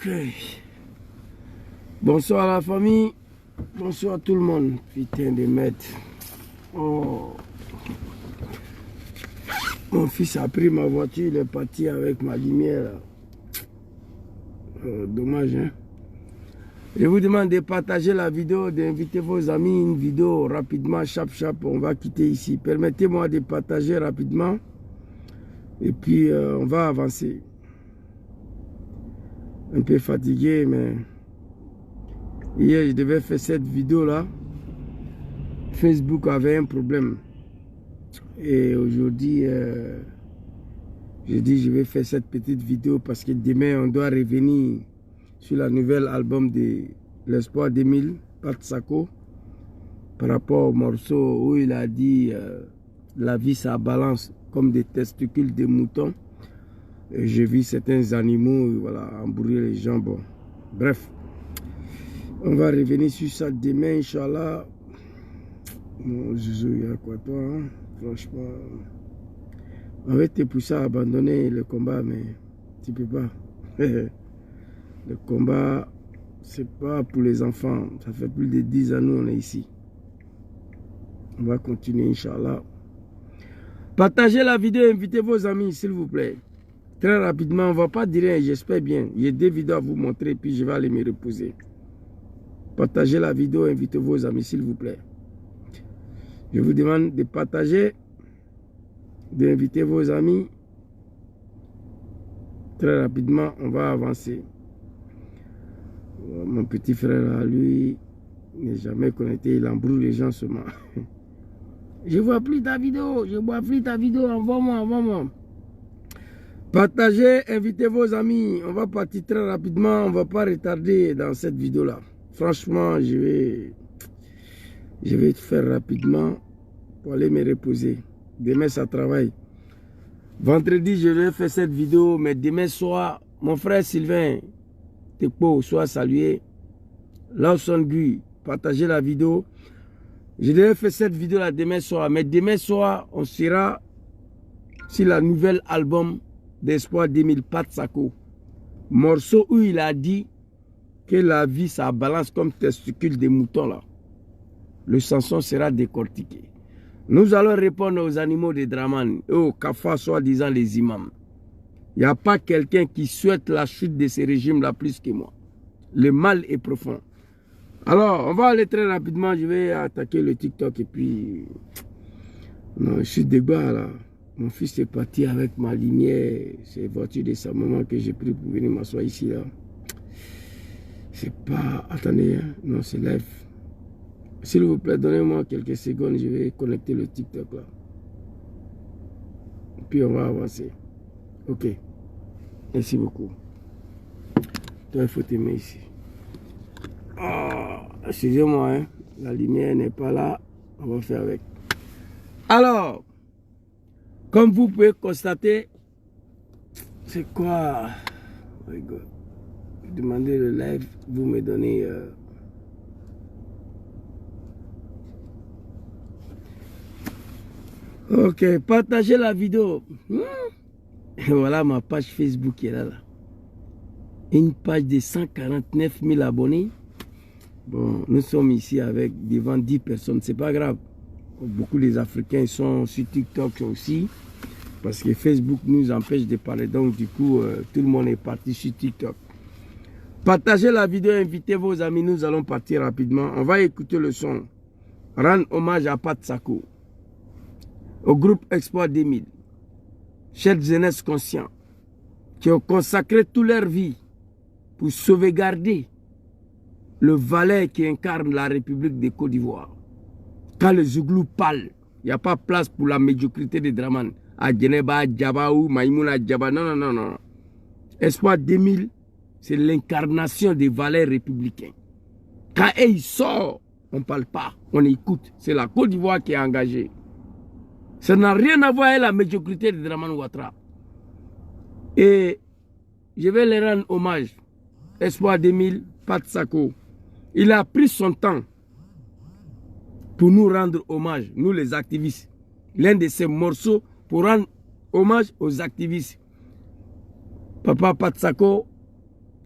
Ok. Bonsoir la famille. Bonsoir tout le monde. Putain de merde. Oh. Mon fils a pris ma voiture, il est parti avec ma lumière. Dommage, hein. Je vous demande de partager la vidéo, d'inviter vos amis, une vidéo rapidement, chap, on va quitter ici. Permettez-moi de partager rapidement. Et puis, on va avancer. Un peu fatigué, mais hier, je devais faire cette vidéo-là. Facebook avait un problème. Et aujourd'hui, je dis je vais faire cette petite vidéo parce que demain, on doit revenir sur la nouvelle album de l'Espoir 2000, Pat Sako, par rapport au morceau où il a dit la vie, ça balance comme des testicules de moutons. J'ai vu certains animaux voilà, embrouiller les gens. Bon, bref, on va revenir sur ça demain, Inch'Allah. Mon Zouzou, il y a quoi toi, hein? Franchement, on va te pousser à abandonner le combat, mais tu peux pas. Le combat, c'est pas pour les enfants. Ça fait plus de 10 ans nous on est ici. On va continuer, Inch'Allah. Partagez la vidéo, invitez vos amis, s'il vous plaît. Très rapidement, on ne va pas dire rien, j'espère bien. J'ai 2 vidéos à vous montrer, puis je vais aller me reposer. Partagez la vidéo, invitez vos amis, s'il vous plaît. Je vous demande de partager, d'inviter vos amis. Très rapidement, on va avancer. Mon petit frère, là, lui, n'est jamais connecté, il embrouille les gens seulement. Je vois plus ta vidéo, envoie-moi, envoie-moi. Partagez, invitez vos amis. On va partir très rapidement, on ne va pas retarder dans cette vidéo-là. Franchement, je vais faire rapidement pour aller me reposer. Demain, ça travaille. Vendredi, je vais faire cette vidéo, mais demain soir, mon frère Sylvain Tekpo soit salué. Lawson Gui, partagez la vidéo. Je devais faire cette vidéo là demain soir, mais demain soir, on sera sur la nouvelle album d'Espoir 2000, Pat Sako. Morceau où il a dit que la vie, ça balance comme testicule de mouton là. Le chanson sera décortiqué. Nous allons répondre aux animaux de Draman, aux Kafa, soi-disant les imams. Il n'y a pas quelqu'un qui souhaite la chute de ces régimes-là plus que moi. Le mal est profond. Alors, on va aller très rapidement. Je vais attaquer le TikTok et puis... Non, je suis débat là. Mon fils est parti avec ma lumière. C'est la voiture de sa maman que j'ai pris pour venir m'asseoir ici là. C'est pas... Attendez, hein. Non, c'est live. S'il vous plaît, donnez-moi quelques secondes. Je vais connecter le TikTok là. Puis on va avancer. Ok. Merci beaucoup. Toi, il faut t'aimer ici. Ah, excusez-moi, hein. La lumière n'est pas là. On va faire avec. Alors, comme vous pouvez constater, c'est quoi? Oh my God. Demandez le live, vous me donnez... Ok, partagez la vidéo. Et voilà ma page Facebook qui est là. Une page de 149 000 abonnés. Bon, nous sommes ici avec devant 10 personnes, c'est pas grave. Beaucoup des Africains sont sur TikTok aussi. Parce que Facebook nous empêche de parler. Donc du coup, tout le monde est parti sur TikTok. Partagez la vidéo, invitez vos amis. Nous allons partir rapidement. On va écouter le son. Rendre hommage à Pat Sako. Au groupe Espoir 2000. Chers jeunesse conscients. Qui ont consacré toute leur vie pour sauvegarder le valet qui incarne la République de Côte d'Ivoire. Quand le Zouglou parle, il n'y a pas place pour la médiocrité de Draman. À Geneba, Djaba ou Maïmouna Djaba. Non, non, non, non. Espoir 2000, c'est l'incarnation des valeurs républicains. Quand il sort, on ne parle pas, on écoute. C'est la Côte d'Ivoire qui est engagée. Ça n'a rien à voir avec la médiocrité de Draman Ouattara. Et je vais leur rendre hommage. Espoir 2000, Pat Sako. Il a pris son temps pour nous rendre hommage, nous les activistes. L'un de ces morceaux pour rendre hommage aux activistes. Papa Pat Sako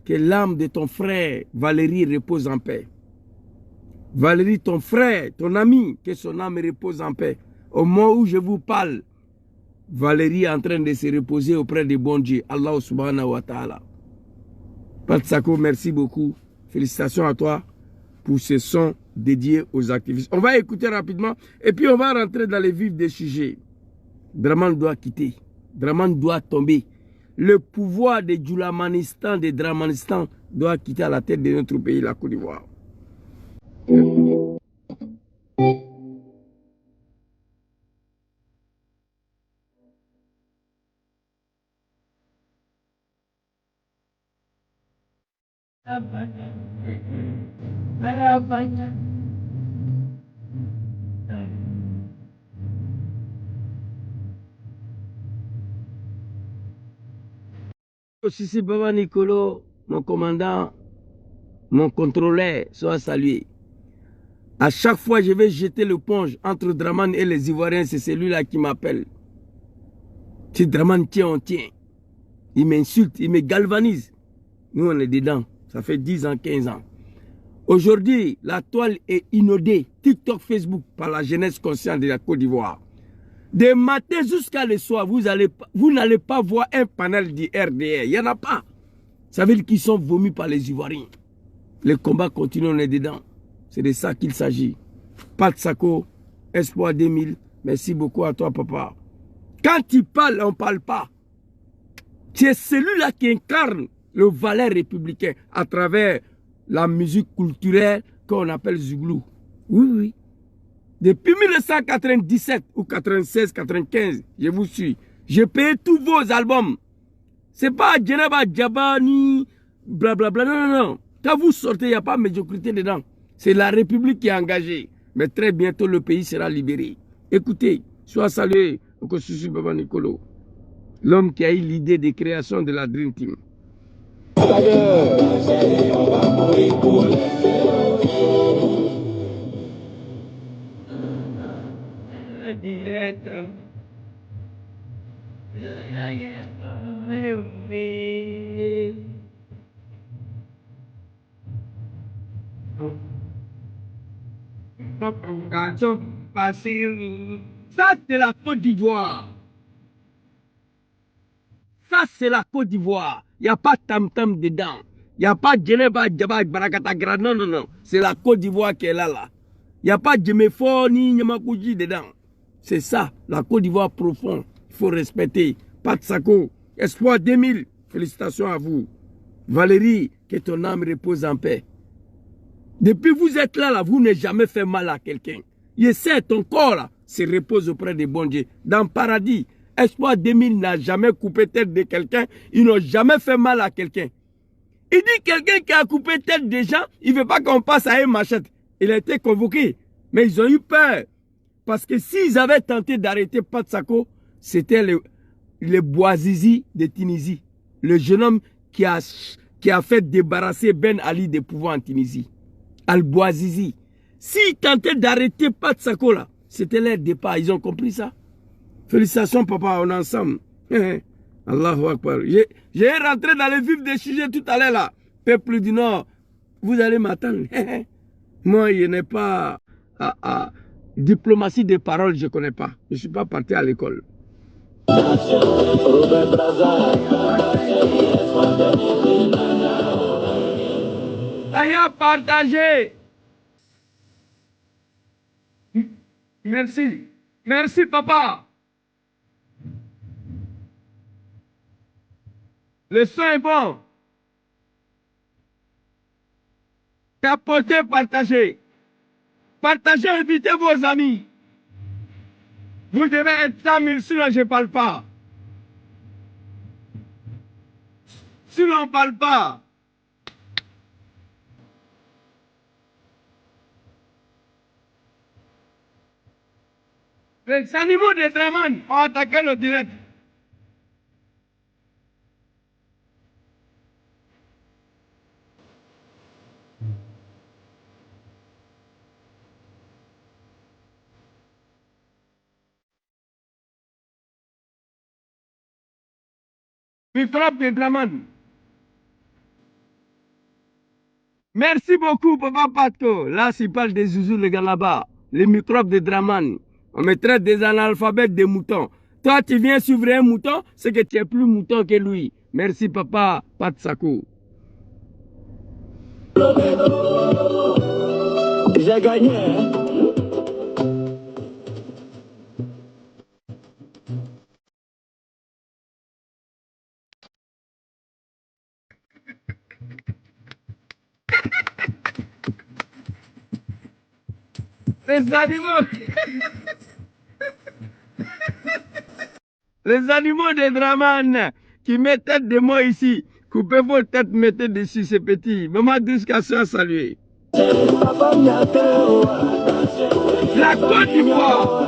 que l'âme de ton frère Valérie repose en paix. Valérie, ton frère, ton ami, que son âme repose en paix. Au moment où je vous parle, Valérie est en train de se reposer auprès du bon Dieu, Allah subhanahu wa ta'ala. Pat Sako, merci beaucoup. Félicitations à toi pour ce son dédié aux activistes. On va écouter rapidement et puis on va rentrer dans les vifs des sujets. Draman doit quitter. Draman doit tomber. Le pouvoir de Djoulamanistan, de Dramanistan, doit quitter à la tête de notre pays, la Côte d'Ivoire. Sissi Baba Nicolo, mon commandant, mon contrôleur, soit salué. À chaque fois, je vais jeter l'éponge entre Draman et les Ivoiriens, c'est celui-là qui m'appelle. Si Draman tient, on tient. Il m'insulte, il me galvanise. Nous, on est dedans. Ça fait 10 ans, 15 ans. Aujourd'hui, la toile est inondée, TikTok, Facebook, par la jeunesse consciente de la Côte d'Ivoire. Des matins jusqu'à le soir, vous n'allez pas voir un panel du RDR. Il n'y en a pas. Ça veut dire qu'ils sont vomis par les Ivoiriens. Le combat continue, on est dedans. C'est de ça qu'il s'agit. Pat Sako, Espoir 2000, merci beaucoup à toi, papa. Quand tu parles, on ne parle pas. Tu es celui-là qui incarne le valeur républicain à travers la musique culturelle qu'on appelle Zouglou. Oui, oui. Depuis 1997 ou 96, 95, je vous suis. J'ai payé tous vos albums. C'est pas Djenaba Djabani, blablabla. Non, non, non. Quand vous sortez, il n'y a pas de médiocrité dedans. C'est la République qui est engagée. Mais très bientôt, le pays sera libéré. Écoutez, sois salué, Okosusu Baba Nicolo, l'homme qui a eu l'idée de création de la Dream Team. Ça, c'est la Côte d'Ivoire. Ça, c'est la Côte d'Ivoire. Il n'y a pas tam-tam dedans. Il n'y a pas Djeneba, Djaba, Barakata, Gra. Non, non, non. C'est la Côte d'Ivoire qui est là. Il n'y a pas Djemefor ni Nyamakuji dedans. C'est ça, la Côte d'Ivoire profonde. Il faut respecter. Pat Sako, Espoir 2000. Félicitations à vous. Valérie, que ton âme repose en paix. Depuis que vous êtes là, vous n'avez jamais fait mal à quelqu'un. Et c'est ton corps là, se repose auprès des bons dieux. Dans le paradis, Espoir 2000 n'a jamais coupé tête de quelqu'un. Ils n'ont jamais fait mal à quelqu'un. Il dit quelqu'un qui a coupé tête des gens, il ne veut pas qu'on passe à une machette. Il a été convoqué. Mais ils ont eu peur. Parce que s'ils avaient tenté d'arrêter Pat Sako, c'était le Bouazizi de Tunisie. Le jeune homme qui a fait débarrasser Ben Ali des pouvoirs en Tunisie. Al-Bouazizi. S'ils tentaient d'arrêter Pat Sako là, c'était leur départ. Ils ont compris ça. Félicitations, papa, on est ensemble. Allahu Akbar. J'ai rentré dans le vif des sujets tout à l'heure là. Peuple du Nord, vous allez m'attendre. Moi, je n'ai pas diplomatie des paroles, je ne connais pas. Je ne suis pas parti à l'école. Ayant partagé. Merci. Merci, papa. Le son est bon. Capotez, partagez. Partagez, invitez vos amis. Vous devez être 100 000, sinon je ne parle pas. Sinon on ne parle pas. Les animaux de Draman ont attaqué le direct. Puis frappe de Draman. Merci beaucoup, Papa Patko. Là, s'il parle des zouzous, les gars là-bas, les microbes de Draman. On me traite des analphabètes des moutons. Toi, tu viens suivre un mouton, c'est que tu es plus mouton que lui. Merci, Papa Patsako. J'ai gagné. Les animaux. Les animaux de Draman qui mettent tête de moi ici. Coupez vos têtes, mettez dessus, ces petits. Maman jusqu'à ça saluer. La Côte d'Ivoire.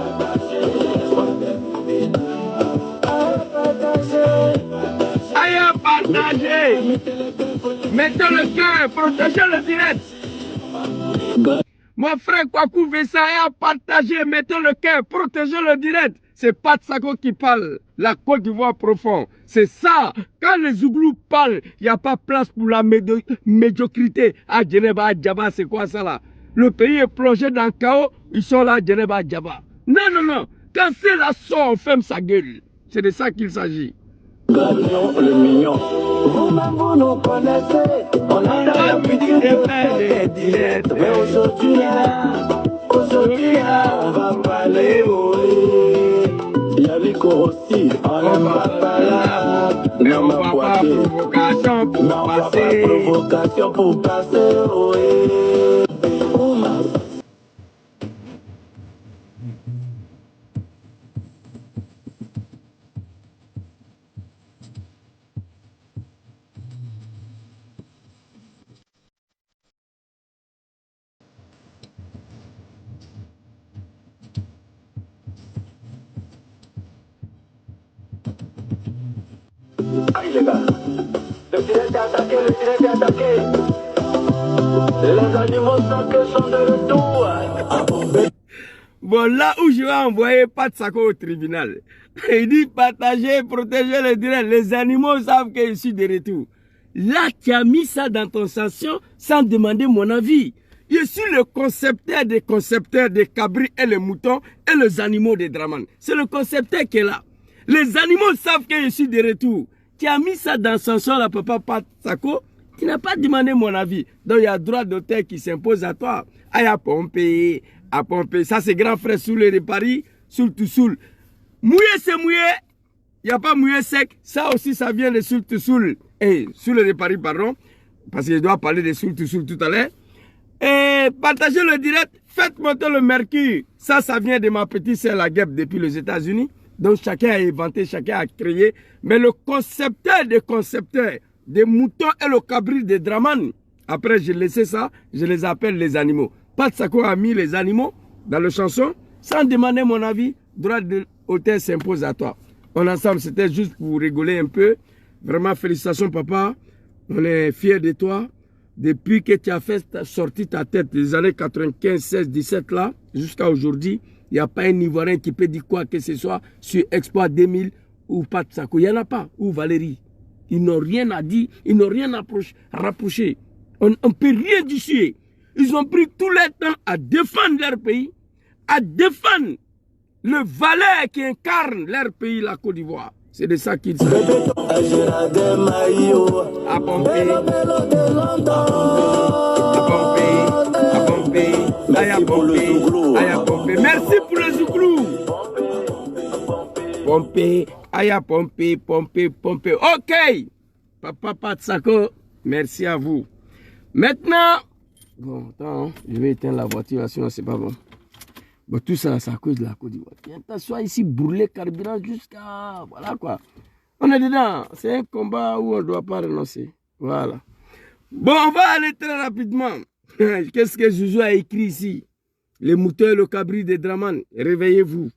Aïe à partager. Mettez le cœur, protégez le direct. Mon frère Kwaku Vessa a partagé, mettez le cœur, protégez le direct. C'est Patsako qui parle, la Côte d'Ivoire profond. C'est ça. Quand les Zouglous parlent, il n'y a pas place pour la médiocrité. À Djeneba, à Djaba, c'est quoi ça là? Le pays est plongé dans le chaos, ils sont là à Djeneba, à Djaba. Non, non, non. Quand c'est la sort, on ferme sa gueule. C'est de ça qu'il s'agit. Gagnon le mignon. Vous-même vous nous connaissez. On a l'habitude de faire des directs. Mais aujourd'hui là, on va parler Il y a les aussi, on n'aime pas parler. Mais on va pas provocation pour passer. Provocation pour passer. Aïe les gars, le direct est attaqué, le direct est attaqué. Les animaux sont de retour. Bon, là où je vais envoyer Patsako au tribunal, il dit partager, protéger le direct. Les animaux savent que je suis de retour. Là, tu as mis ça dans ton sanction sans demander mon avis. Je suis le concepteur des cabris et les moutons et les animaux de Draman. C'est le concepteur qui est là. Les animaux savent que je suis de retour. Tu as mis ça dans sanction, là, Papa Patsako. Tu n'as pas demandé mon avis. Donc, il y a droit d'auteur qui s'impose à toi. À pomper, à pomper. Ça, c'est grand frère Soule de Paris. Soule tout soule. Mouillé, c'est mouillé. Il n'y a pas mouillé sec. Ça aussi, ça vient de Soule tout soule. Et Soule de Paris, pardon. Parce que je dois parler de Soule tout à l'heure. Et partagez le direct. Faites monter le mercure. Ça vient de ma petite sœur la guêpe depuis les États-Unis. Donc, chacun a inventé, chacun a créé. Mais le concepteur des moutons et le cabri de Draman. Après, j'ai laissé ça, je les appelle les animaux. Patsako a mis les animaux dans le chanson, sans demander mon avis. Droit de l'auteur s'impose à toi. On ensemble, c'était juste pour rigoler un peu. Vraiment, félicitations, papa. On est fiers de toi. Depuis que tu as fait sortir ta tête des années 95, 16, 17 là, jusqu'à aujourd'hui, il n'y a pas un Ivoirien qui peut dire quoi que ce soit sur Exploit 2000 ou Patsako. Il n'y en a pas. Ou Valérie. Ils n'ont rien à dire, ils n'ont rien à rapprocher. On ne peut rien dissuer. Ils ont pris tout leur temps à défendre leur pays, à défendre le valeur qui incarne leur pays, la Côte d'Ivoire. C'est de ça qu'ils s'agit. À pomper, à pomper, à pomper. Merci pour le Zouglou. Pomper, à pomper. Ok. Papa Patsako, merci à vous. Maintenant, bon, attends, je vais éteindre la voiture, sinon c'est pas bon. Bon, tout ça, c'est à cause de la Côte d'Ivoire. Soit ici, brûler carburant jusqu'à... Voilà quoi. On est dedans. C'est un combat où on ne doit pas renoncer. Voilà. Bon, on va aller très rapidement. Qu'est-ce que Joujou a écrit ici? Les moutons et le cabri de Draman. Réveillez-vous.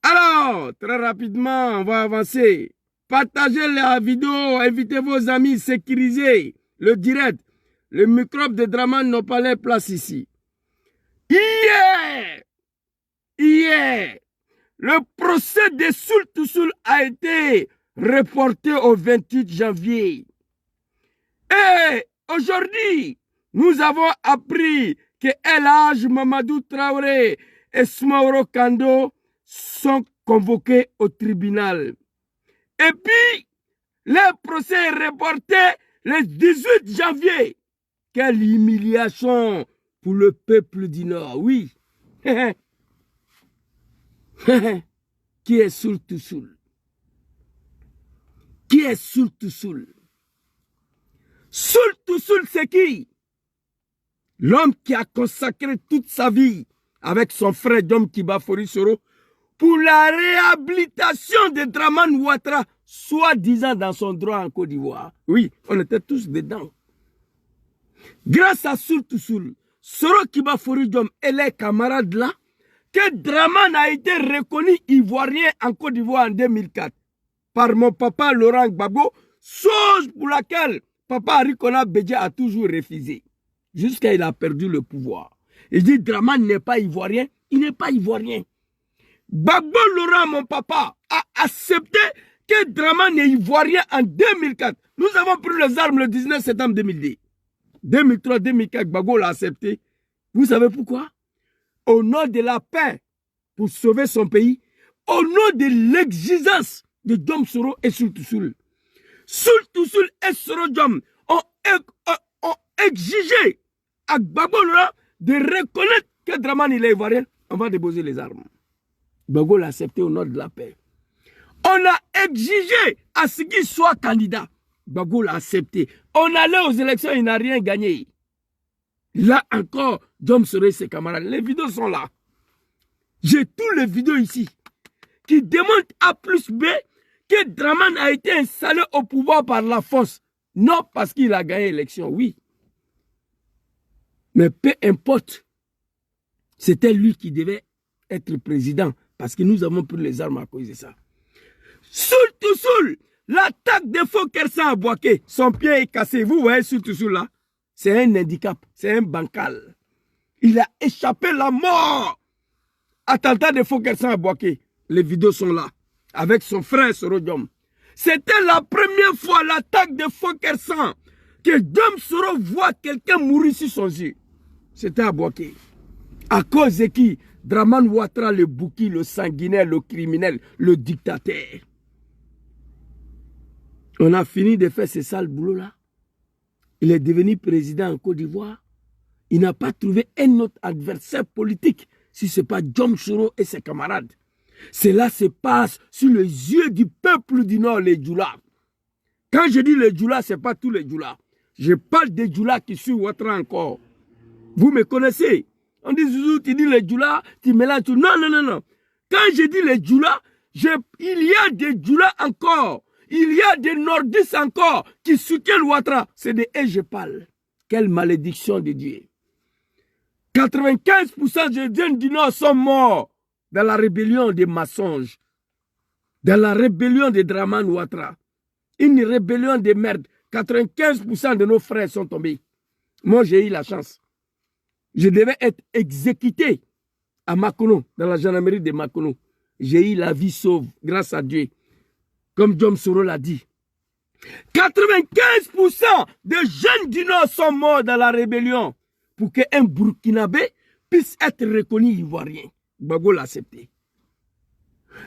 Alors, très rapidement, on va avancer. Partagez la vidéo, invitez vos amis, sécurisez le direct. Les microbes de Draman n'ont pas leur place ici. Hier, le procès de Soule Toussoul a été reporté au 28 janvier. Et aujourd'hui, nous avons appris que El Hadj Mamadou Traoré et Smaoro Kando sont convoqués au tribunal. Et puis, le procès est reporté le 18 janvier. Quelle humiliation pour le peuple du Nord, oui. Qui est Soul Toussoul? Qui est Soul Toussoul? Soul Toussoul, c'est qui? L'homme qui a consacré toute sa vie avec son frère Dom Kiba Fori Soro pour la réhabilitation de Dramane Ouattara, soi-disant dans son droit en Côte d'Ivoire. Oui, on était tous dedans. Grâce à Soul Toussoul, Soro Kiba Fori Dom et les camarades là, que Dramane a été reconnu ivoirien en Côte d'Ivoire en 2004 par mon papa Laurent Gbagbo, chose pour laquelle papa Arikona Bédja a toujours refusé, jusqu'à ce qu'il a perdu le pouvoir. Il dit Dramane n'est pas ivoirien, il n'est pas ivoirien. Gbagbo Laurent, mon papa, a accepté que Dramane est ivoirien en 2004. Nous avons pris les armes le 19 septembre 2002. 2003-2004, Gbagbo l'a accepté. Vous savez pourquoi? Au nom de la paix, pour sauver son pays, au nom de l'exigence de Dom Soro et Soul Toussoul. Soul Toussoul et Soro Dom ont exigé à Gbagbo Laurent de reconnaître que Dramane il est ivoirien. On va déposer les armes. Gbagbo l'a accepté au nom de la paix. On a exigé à ce qu'il soit candidat. Gbagbo l'a accepté. On allait aux élections, il n'a rien gagné. Là encore, Dom Soro et ses camarades. Les vidéos sont là. J'ai tous les vidéos ici qui démontrent A plus B que Dramane a été installé au pouvoir par la force. Non parce qu'il a gagné l'élection, oui. Mais peu importe. C'était lui qui devait être président parce que nous avons pris les armes à cause de ça. Soul Toussoul, l'attaque de Faux Kersan à Boaké, son pied est cassé. Vous voyez Soul Toussoul là? C'est un handicap, c'est un bancal. Il a échappé la mort. Attentat de Faux Kersan à Boaké. Les vidéos sont là. Avec son frère Soro Dom. C'était la première fois l'attaque de Faux Kersan que Dom Soro voit quelqu'un mourir sur son yeux. C'était à Boaké. À cause de qui? Dramane Ouattara, le bouki, le sanguinaire, le criminel, le dictateur. On a fini de faire ce sale boulot-là. Il est devenu président en Côte d'Ivoire. Il n'a pas trouvé un autre adversaire politique si ce n'est pas Dom Soro et ses camarades. Cela se passe sous les yeux du peuple du Nord, les Djoula. Quand je dis les Djoula, ce n'est pas tous les Djoula. Je parle des Djoula qui suivent Ouattara encore. Vous me connaissez. On dit Zouzou, tu dis les Djoula, tu mélanges tout. Non, non, non, non. Quand je dis les Djoula, il y a des Djoula encore. Il y a des nordistes encore qui soutiennent Ouattara. C'est de eux je parle. Quelle malédiction de Dieu. 95% des jeunes du Nord sont morts dans la rébellion des mensonges. Dans la rébellion de Dramane Ouattara. Une rébellion de merde. 95% de nos frères sont tombés. Moi, j'ai eu la chance. Je devais être exécuté à Makono, dans la gendarmerie de Makono. J'ai eu la vie sauve, grâce à Dieu. Comme Dom Soro l'a dit. 95% des jeunes du Nord sont morts dans la rébellion pour qu'un Burkinabé puisse être reconnu ivoirien. Gbagbo l'a accepté.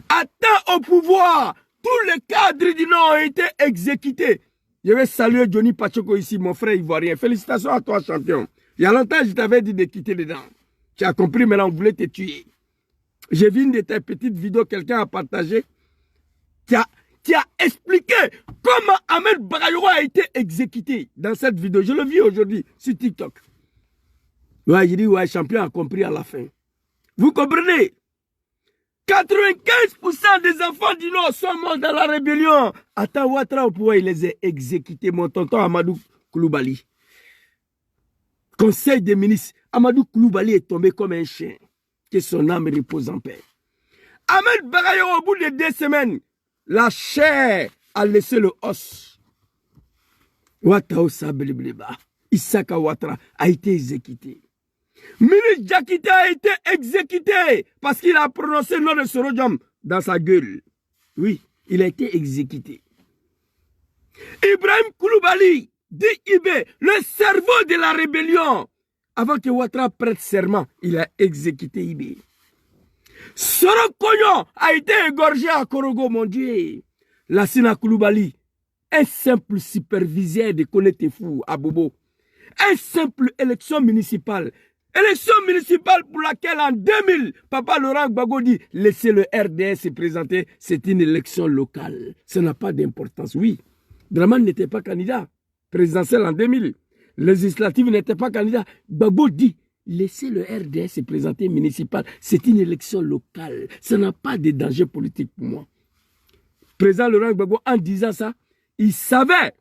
Atteint au pouvoir, tous les cadres du Nord ont été exécutés. Je vais saluer Johnny Pachoko ici, mon frère ivoirien. Félicitations à toi, champion. Il y a longtemps, je t'avais dit de quitter les dents. Tu as compris, maintenant, on voulait te tuer. J'ai vu une de tes petites vidéos, quelqu'un a partagé. Qui a expliqué comment Ahmed Bagayogo a été exécuté dans cette vidéo. Je le vis aujourd'hui sur TikTok. Ouais, j'ai dit, ouais, champion a compris à la fin. Vous comprenez? 95% des enfants du Nord sont morts dans la rébellion. Attends, Ouattara au pouvoir, il les a exécutés. Mon tonton Amadou Koulibaly. Conseil des ministres, Amadou Koulibaly est tombé comme un chien. Que son âme repose en paix. Ahmed Bagayogo, au bout de 2 semaines, la chair a laissé le os. Ouattara Sablibliba, Issaka Ouattara a été exécuté. Ministre Diakité a été exécuté parce qu'il a prononcé le nom de Soro Dom dans sa gueule. Oui, il a été exécuté. Ibrahim Koulibaly, DIB, le cerveau de la rébellion. Avant que Ouattara prête serment, il a exécuté IB. Soro Kogno a été égorgé à Korogo, mon Dieu. Lassina Koulibaly, un simple superviseur de Konetefou à Bobo. Un simple élection municipale. Élection municipale pour laquelle en 2000, Papa Laurent Gbagbo dit laissez le RDS se présenter, c'est une élection locale. Ça n'a pas d'importance. Oui, Dramane n'était pas candidat présidentiel en 2000. Législative n'était pas candidat. Gbagbo dit laissez le RDS se présenter municipal, c'est une élection locale. Ça n'a pas de danger politique pour moi. Président Laurent Gbagbo, en disant ça, il savait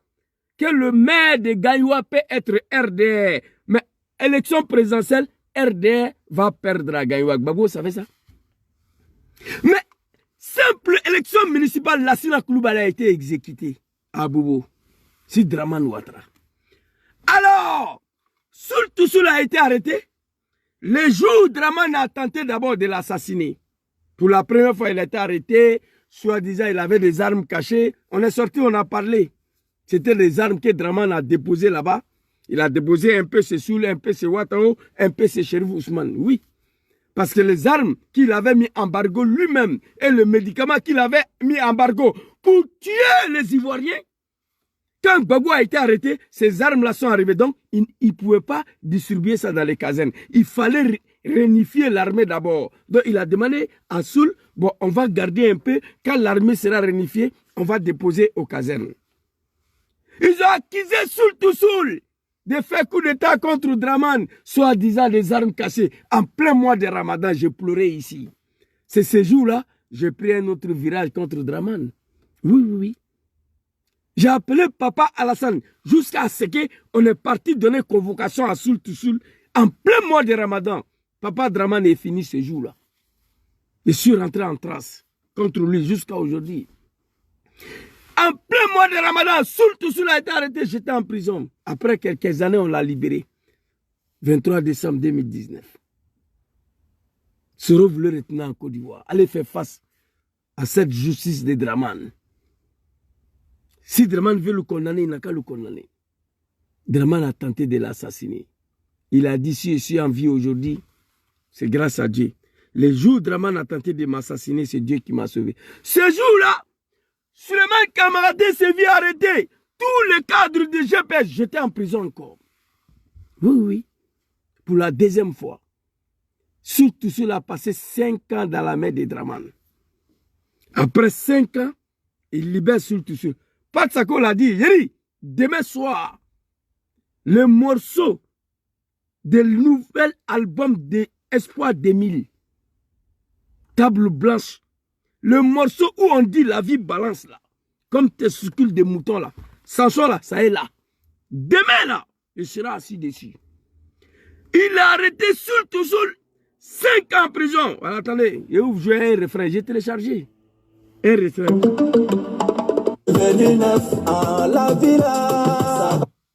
que le maire de Gaïwa peut être RDR. Mais élection présidentielle, RDR va perdre à Gaïwa. Gbagbo savait ça. Mais simple élection municipale, Lassina Koulibaly a été exécuté à Bobo. C'est Dramane Ouattara. Alors, Soul Toussoul a été arrêté. Le jour où Dramane a tenté d'abord de l'assassiner. Pour la première fois, il a été arrêté. Soi-disant, il avait des armes cachées. On est sorti, on a parlé. C'était les armes que Dramane a déposées là-bas. Il a déposé un peu ses Soul, un peu ses Ouattara, un peu ses Chérif Ousmane. Oui. Parce que les armes qu'il avait mis embargo lui-même et le médicament qu'il avait mis embargo pour tuer les Ivoiriens, quand Gbagbo a été arrêté, ces armes-là sont arrivées. Donc, il ne pouvait pas distribuer ça dans les casernes. Il fallait réunifier l'armée d'abord. Donc, il a demandé à Soul, bon, on va garder un peu. Quand l'armée sera réunifiée, on va déposer aux casernes. Ils ont accusé Soul Toussoul de faire coup d'état contre Dramane, soi-disant des armes cachées. En plein mois de Ramadan, j'ai pleuré ici. C'est ce jour-là, j'ai pris un autre virage contre Dramane. Oui, oui, oui. J'ai appelé Papa Alassane jusqu'à ce qu'on est parti donner convocation à Soul Toussoul en plein mois de Ramadan. Papa Dramane est fini ce jour-là. Je suis rentré en trace contre lui jusqu'à aujourd'hui. En plein mois de Ramadan, Soul Toussoul a été arrêté, j'étais en prison. Après quelques années, on l'a libéré. 23 décembre 2019. Soro voulait retenir en Côte d'Ivoire. Allez faire face à cette justice de Dramane. Si Dramane veut le condamner, il n'a qu'à le condamner. Dramane a tenté de l'assassiner. Il a dit, si je suis en vie aujourd'hui, c'est grâce à Dieu. Les jours où Dramane a tenté de m'assassiner, c'est Dieu qui m'a sauvé. Ce jour-là, Suleiman Kamaradé s'est vu arrêter. Tous les cadres de GPS, j'étais en prison encore. Oui, oui. Pour la deuxième fois. Surtout cela a passé 5 ans dans la main de Dramane. Après 5 ans, il libère surtout cela. Pat Sako l'a dit, Yeri, demain soir, le morceau de nouvel album de Espoir 2000, Table Blanche, le morceau où on dit la vie balance là, comme testicule de mouton là, Sanson là, ça est là. Demain là, il sera assis dessus. Il a arrêté Soul Toussoul, 5 ans en prison. Alors, attendez, je vais vous jouer un refrain, j'ai téléchargé. Un refrain.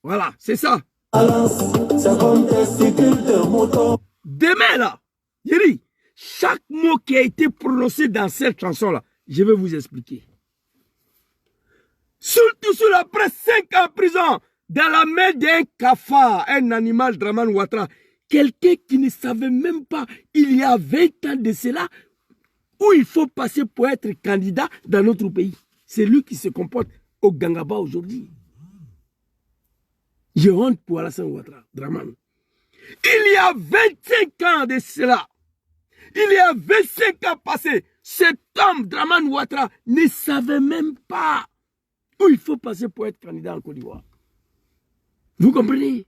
Voilà, c'est ça. Demain là, Yeri, chaque mot qui a été prononcé dans cette chanson-là, je vais vous expliquer. Surtout sur après 5 ans en prison, dans la main d'un cafard, un animal Dramane Ouattara, quelqu'un qui ne savait même pas, il y a 20 ans de cela, où il faut passer pour être candidat dans notre pays. C'est lui qui se comporte au Gangaba aujourd'hui. J'ai honte pour Alassane Ouattara, Dramane. Il y a 25 ans de cela, il y a 25 ans passés, cet homme, Dramane Ouattara, ne savait même pas où il faut passer pour être candidat en Côte d'Ivoire. Vous comprenez?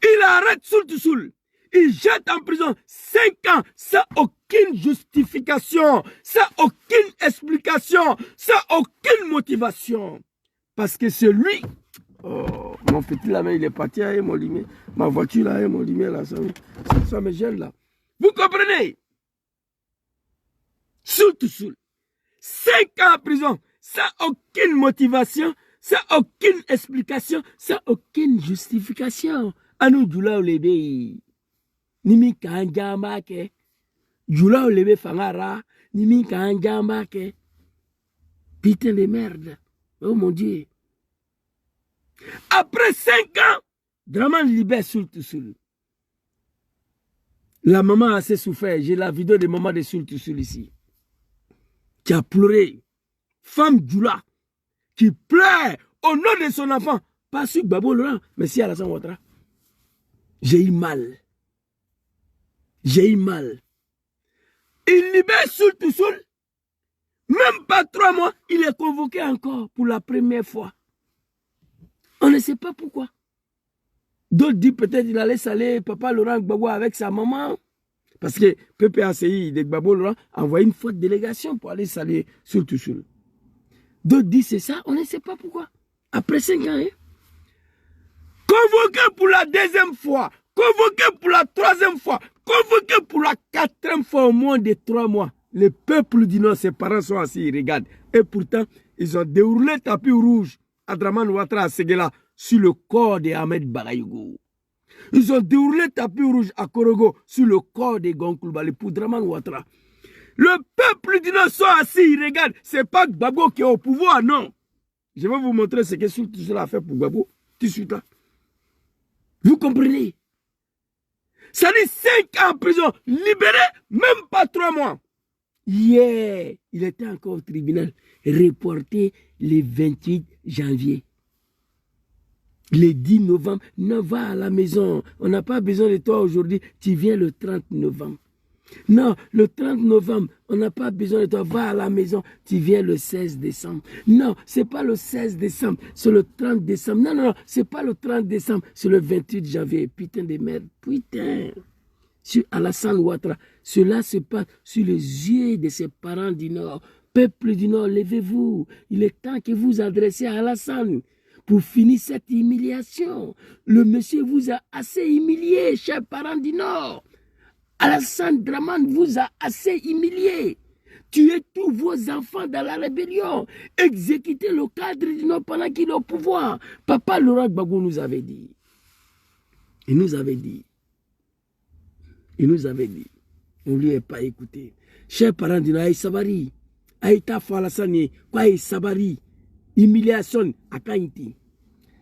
Il arrête Soul Toussoul. Il jette en prison 5 ans sans aucune justification, sans aucune explication, sans aucune motivation. Parce que c'est lui. Oh, mon petit là, il est parti à Molimé. Ma voiture là, Molimé là, ça me gêne là. Vous comprenez? Soul Toussoul. 5 ans en prison, sans aucune motivation, sans aucune explication, sans aucune justification. Anou Djoula Olebe, Nimi Kanjambake, Djoula Olebe Fangara, Nimi Kanjambake. Putain de merde. Oh mon Dieu. Après 5 ans, Draman libère Soul. La maman a assez souffert. J'ai la vidéo de maman de Soul ici. Qui a pleuré. Femme Djoula. Qui pleure au nom de son enfant. Pas sur Babo Laurent, mais si Alassane Ouattara. J'ai eu mal. J'ai eu mal. Il libère Soul. Même pas 3 mois, il est convoqué encore pour la première fois. On ne sait pas pourquoi. D'autres disent peut-être qu'il allait saler Papa Laurent Gbagbo avec sa maman. Parce que PPACI de Gbagbo Laurent a envoyé une forte délégation pour aller saler Soul. D'autres disent c'est ça, on ne sait pas pourquoi. Après 5 ans, hein? Convoqué pour la 2e fois, convoqué pour la 3e fois, convoqué pour la 4e fois au moins de 3 mois. Le peuple du Nord, ses parents sont assis, ils regardent. Et pourtant, ils ont déroulé tapis rouge à Draman Ouattara à Séguéla sur le corps d'Ahmed Bagayogo. Ils ont déroulé tapis rouge à Korogo sur le corps de Gon Coulibaly pour Draman Ouattara. Le peuple du Nord sont assis, ils regardent. Ce n'est pas Gbagbo qui est au pouvoir, non. Je vais vous montrer ce que Soul a fait pour Gbagbo. Tout de suite là. Vous comprenez? Ça dit 5 ans en prison, libéré, même pas 3 mois. Hier, il était encore au tribunal, reporté le 28 janvier. Le 10 novembre, non, va à la maison. On n'a pas besoin de toi aujourd'hui, tu viens le 30 novembre. Non, le 30 novembre, on n'a pas besoin de toi, va à la maison, tu viens le 16 décembre. Non, c'est pas le 16 décembre, c'est le 30 décembre. Non, c'est pas le 30 décembre, c'est le 28 janvier. Putain de merde, putain. Sur Alassane Ouattara, cela se passe sur les yeux de ses parents du Nord. Peuple du Nord, levez-vous. Il est temps que vous adressiez à Alassane pour finir cette humiliation. Le monsieur vous a assez humilié, chers parents du Nord. Alassane Draman vous a assez humilié. Tuez tous vos enfants dans la rébellion. Exécutez le cadre du Nord pendant qu'il est au pouvoir. Papa Laurent Gbagbo nous avait dit. Il nous avait dit. On ne lui a pas écouté. Chers parents du Nord, Aïe Sabari. Aïta Falasani. Quoi Aïe Sabari. Humiliation à Kainti.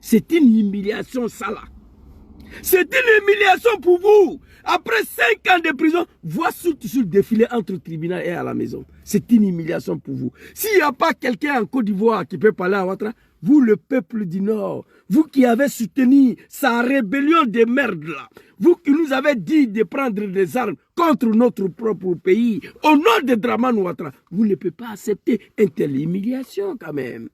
C'est une humiliation, ça là. C'est une humiliation pour vous. Après 5 ans de prison, voici Soul défiler entre le tribunal et à la maison. C'est une humiliation pour vous. S'il n'y a pas quelqu'un en Côte d'Ivoire qui peut parler à Ouattara, vous le peuple du Nord, vous qui avez soutenu sa rébellion de merde là, vous qui nous avez dit de prendre des armes contre notre propre pays, au nom de Draman Ouattara, vous ne pouvez pas accepter une telle humiliation quand même.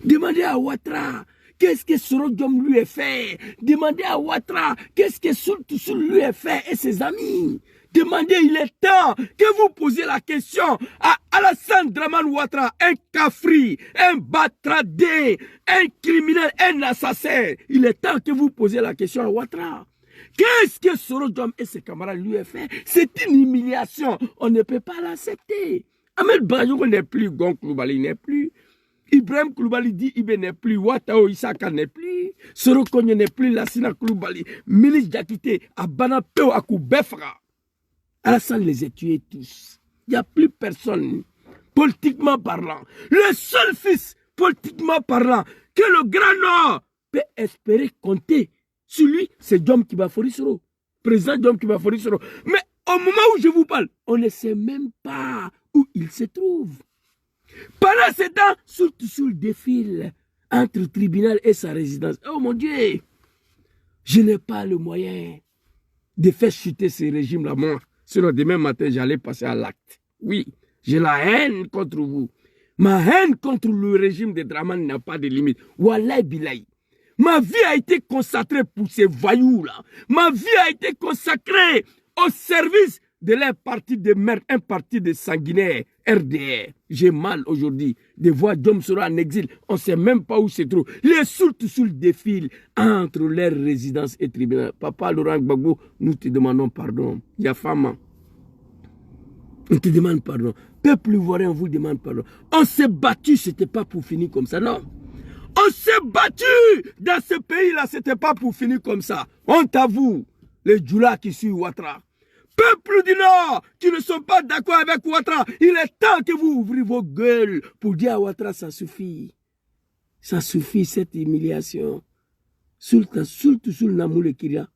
Demandez à Ouattara. Qu'est-ce que Sorodjom lui a fait? Demandez à Ouattara, qu'est-ce que Soul lui a fait et ses amis? Demandez, il est temps que vous posiez la question à Alassane Draman Ouattara, un cafri, un batradé, un criminel, un assassin. Il est temps que vous posiez la question à Ouattara. Qu'est-ce que Sorodjom et ses camarades lui ont fait? C'est une humiliation. On ne peut pas l'accepter. Ahmed Bagayogo n'est plus, Gon Coulibaly n'est plus. Ibrahim Coulibaly dit Ibe n'est plus, Ouattao Isaka n'est plus, Sorokonye n'est plus, Lassina Coulibaly, Milis Diakité, Abana Peo Akou Befra. Alassane les a tués tous. Il n'y a plus personne, politiquement parlant. Le seul fils, politiquement parlant, que le Grand Nord peut espérer compter sur lui, c'est Diom Kibafori Soro. Président Diom Kibafori Soro. Mais au moment où je vous parle, on ne sait même pas où il se trouve. Pendant ce temps, Soul défile entre le tribunal et sa résidence. Oh mon Dieu, je n'ai pas le moyen de faire chuter ce régime-là, moi. Sinon, demain matin, j'allais passer à l'acte. Oui, j'ai la haine contre vous. Ma haine contre le régime de Draman n'a pas de limite. Wallahi billahi. Ma vie a été consacrée pour ces voyous-là. Ma vie a été consacrée au service de leur parti de merde, un parti de sanguinaires, RDR. J'ai mal aujourd'hui de voir Diom Soro en exil. On ne sait même pas où se trouve. Les Soul défilent entre leur résidence et tribunal. Papa Laurent Gbagbo, nous te demandons pardon. Yafama. On te demande pardon. Peuple ivoirien, on vous demande pardon. On s'est battu, ce n'était pas pour finir comme ça, non. On s'est battu dans ce pays-là, ce n'était pas pour finir comme ça. Honte à vous, les Djoula qui suivent Ouattara. Peuple du Nord qui ne sont pas d'accord avec Ouattara, il est temps que vous ouvrez vos gueules pour dire à Ouattara ça suffit. Ça suffit, cette humiliation. Sulta sul namoule kila.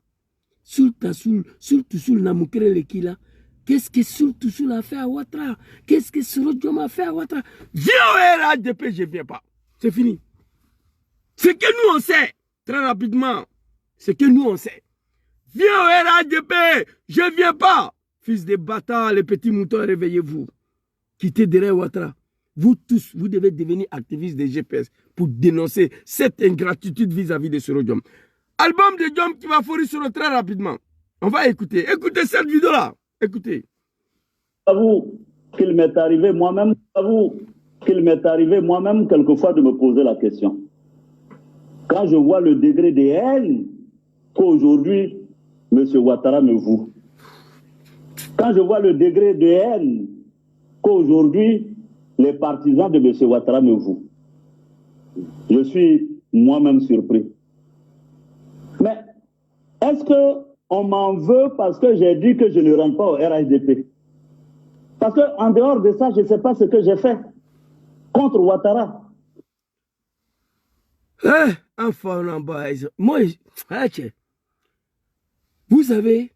Sulta sul namukere le kila. Qu'est-ce que sul a fait à Ouattara? Qu'est-ce que Sorodjom a fait à Ouattara? Viens au RHDP, je ne viens pas. C'est fini. Ce que nous on sait, très rapidement, ce que nous on sait. Viens au RHDP, je ne viens pas. Fils de bâtards, les petits moutons, réveillez-vous. Quittez derrière Ouattara. Vous tous, vous devez devenir activistes des GPS pour dénoncer cette ingratitude vis-à-vis de Sorodjom. Album de Diom qui va fourrir sur le très rapidement. On va écouter. Écoutez cette vidéo-là. Écoutez. J'avoue qu'il m'est arrivé moi-même, quelquefois de me poser la question. Quand je vois le degré de haine qu'aujourd'hui M. Ouattara me voue, quand je vois le degré de haine qu'aujourd'hui les partisans de M. Ouattara me vouent, je suis moi-même surpris. Mais est-ce qu'on m'en veut parce que j'ai dit que je ne rentre pas au RHDP? Parce qu'en dehors de ça, je ne sais pas ce que j'ai fait contre Ouattara. Enfin, moi, vous savez,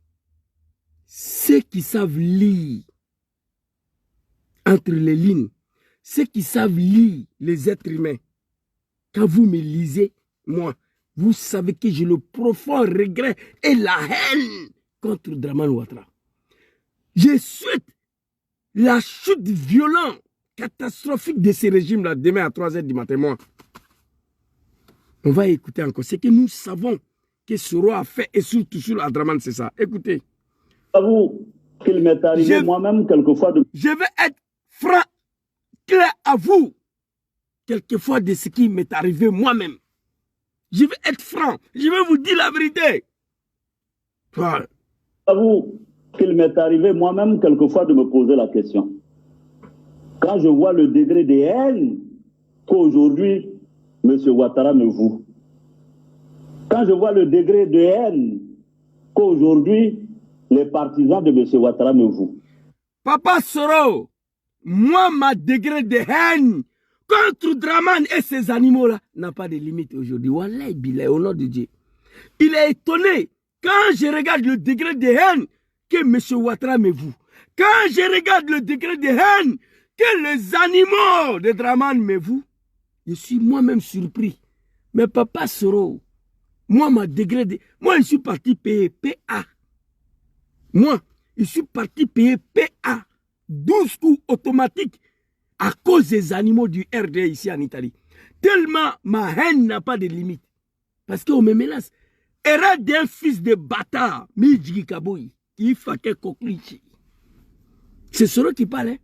ceux qui savent lire entre les lignes, ceux qui savent lire les êtres humains, quand vous me lisez, moi, vous savez que j'ai le profond regret et la haine contre Dramane Ouattara. Je souhaite la chute violente, catastrophique de ce régime-là demain à 3 h du matin. Moi. On va écouter encore. C'est que nous savons que Soro a fait et surtout sur Dramane, c'est ça. Écoutez. J'avoue qu'il m'est arrivé moi-même quelquefois de... Je vais être franc, clair à vous, quelquefois de ce qui m'est arrivé moi-même. Je vais être franc, je vais vous dire la vérité. J'avoue qu'il m'est arrivé moi-même quelquefois de me poser la question. Quand je vois le degré de haine qu'aujourd'hui M. Ouattara me voue, quand je vois le degré de haine qu'aujourd'hui les partisans de M. Ouattara me vouent. Papa Soro, moi, ma degré de haine contre Dramane et ces animaux-là n'a pas de limite aujourd'hui. Wallah, bilay, au nom de Dieu. Il est étonné quand je regarde le degré de haine que M. Ouattara me voue. Quand je regarde le degré de haine que les animaux de Dramane me vouent, je suis moi-même surpris. Mais Papa Soro, moi, ma degré de... Moi, je suis parti payer PA. Moi, je suis parti payer PA. 12 coups automatiques à cause des animaux du RD ici en Italie. Tellement ma haine n'a pas de limite. Parce qu'on me menace. Era d'un fils de bâtard, Mijigi Kaboui, qui fait Koklichi. C'est Soro qui parle. Hein?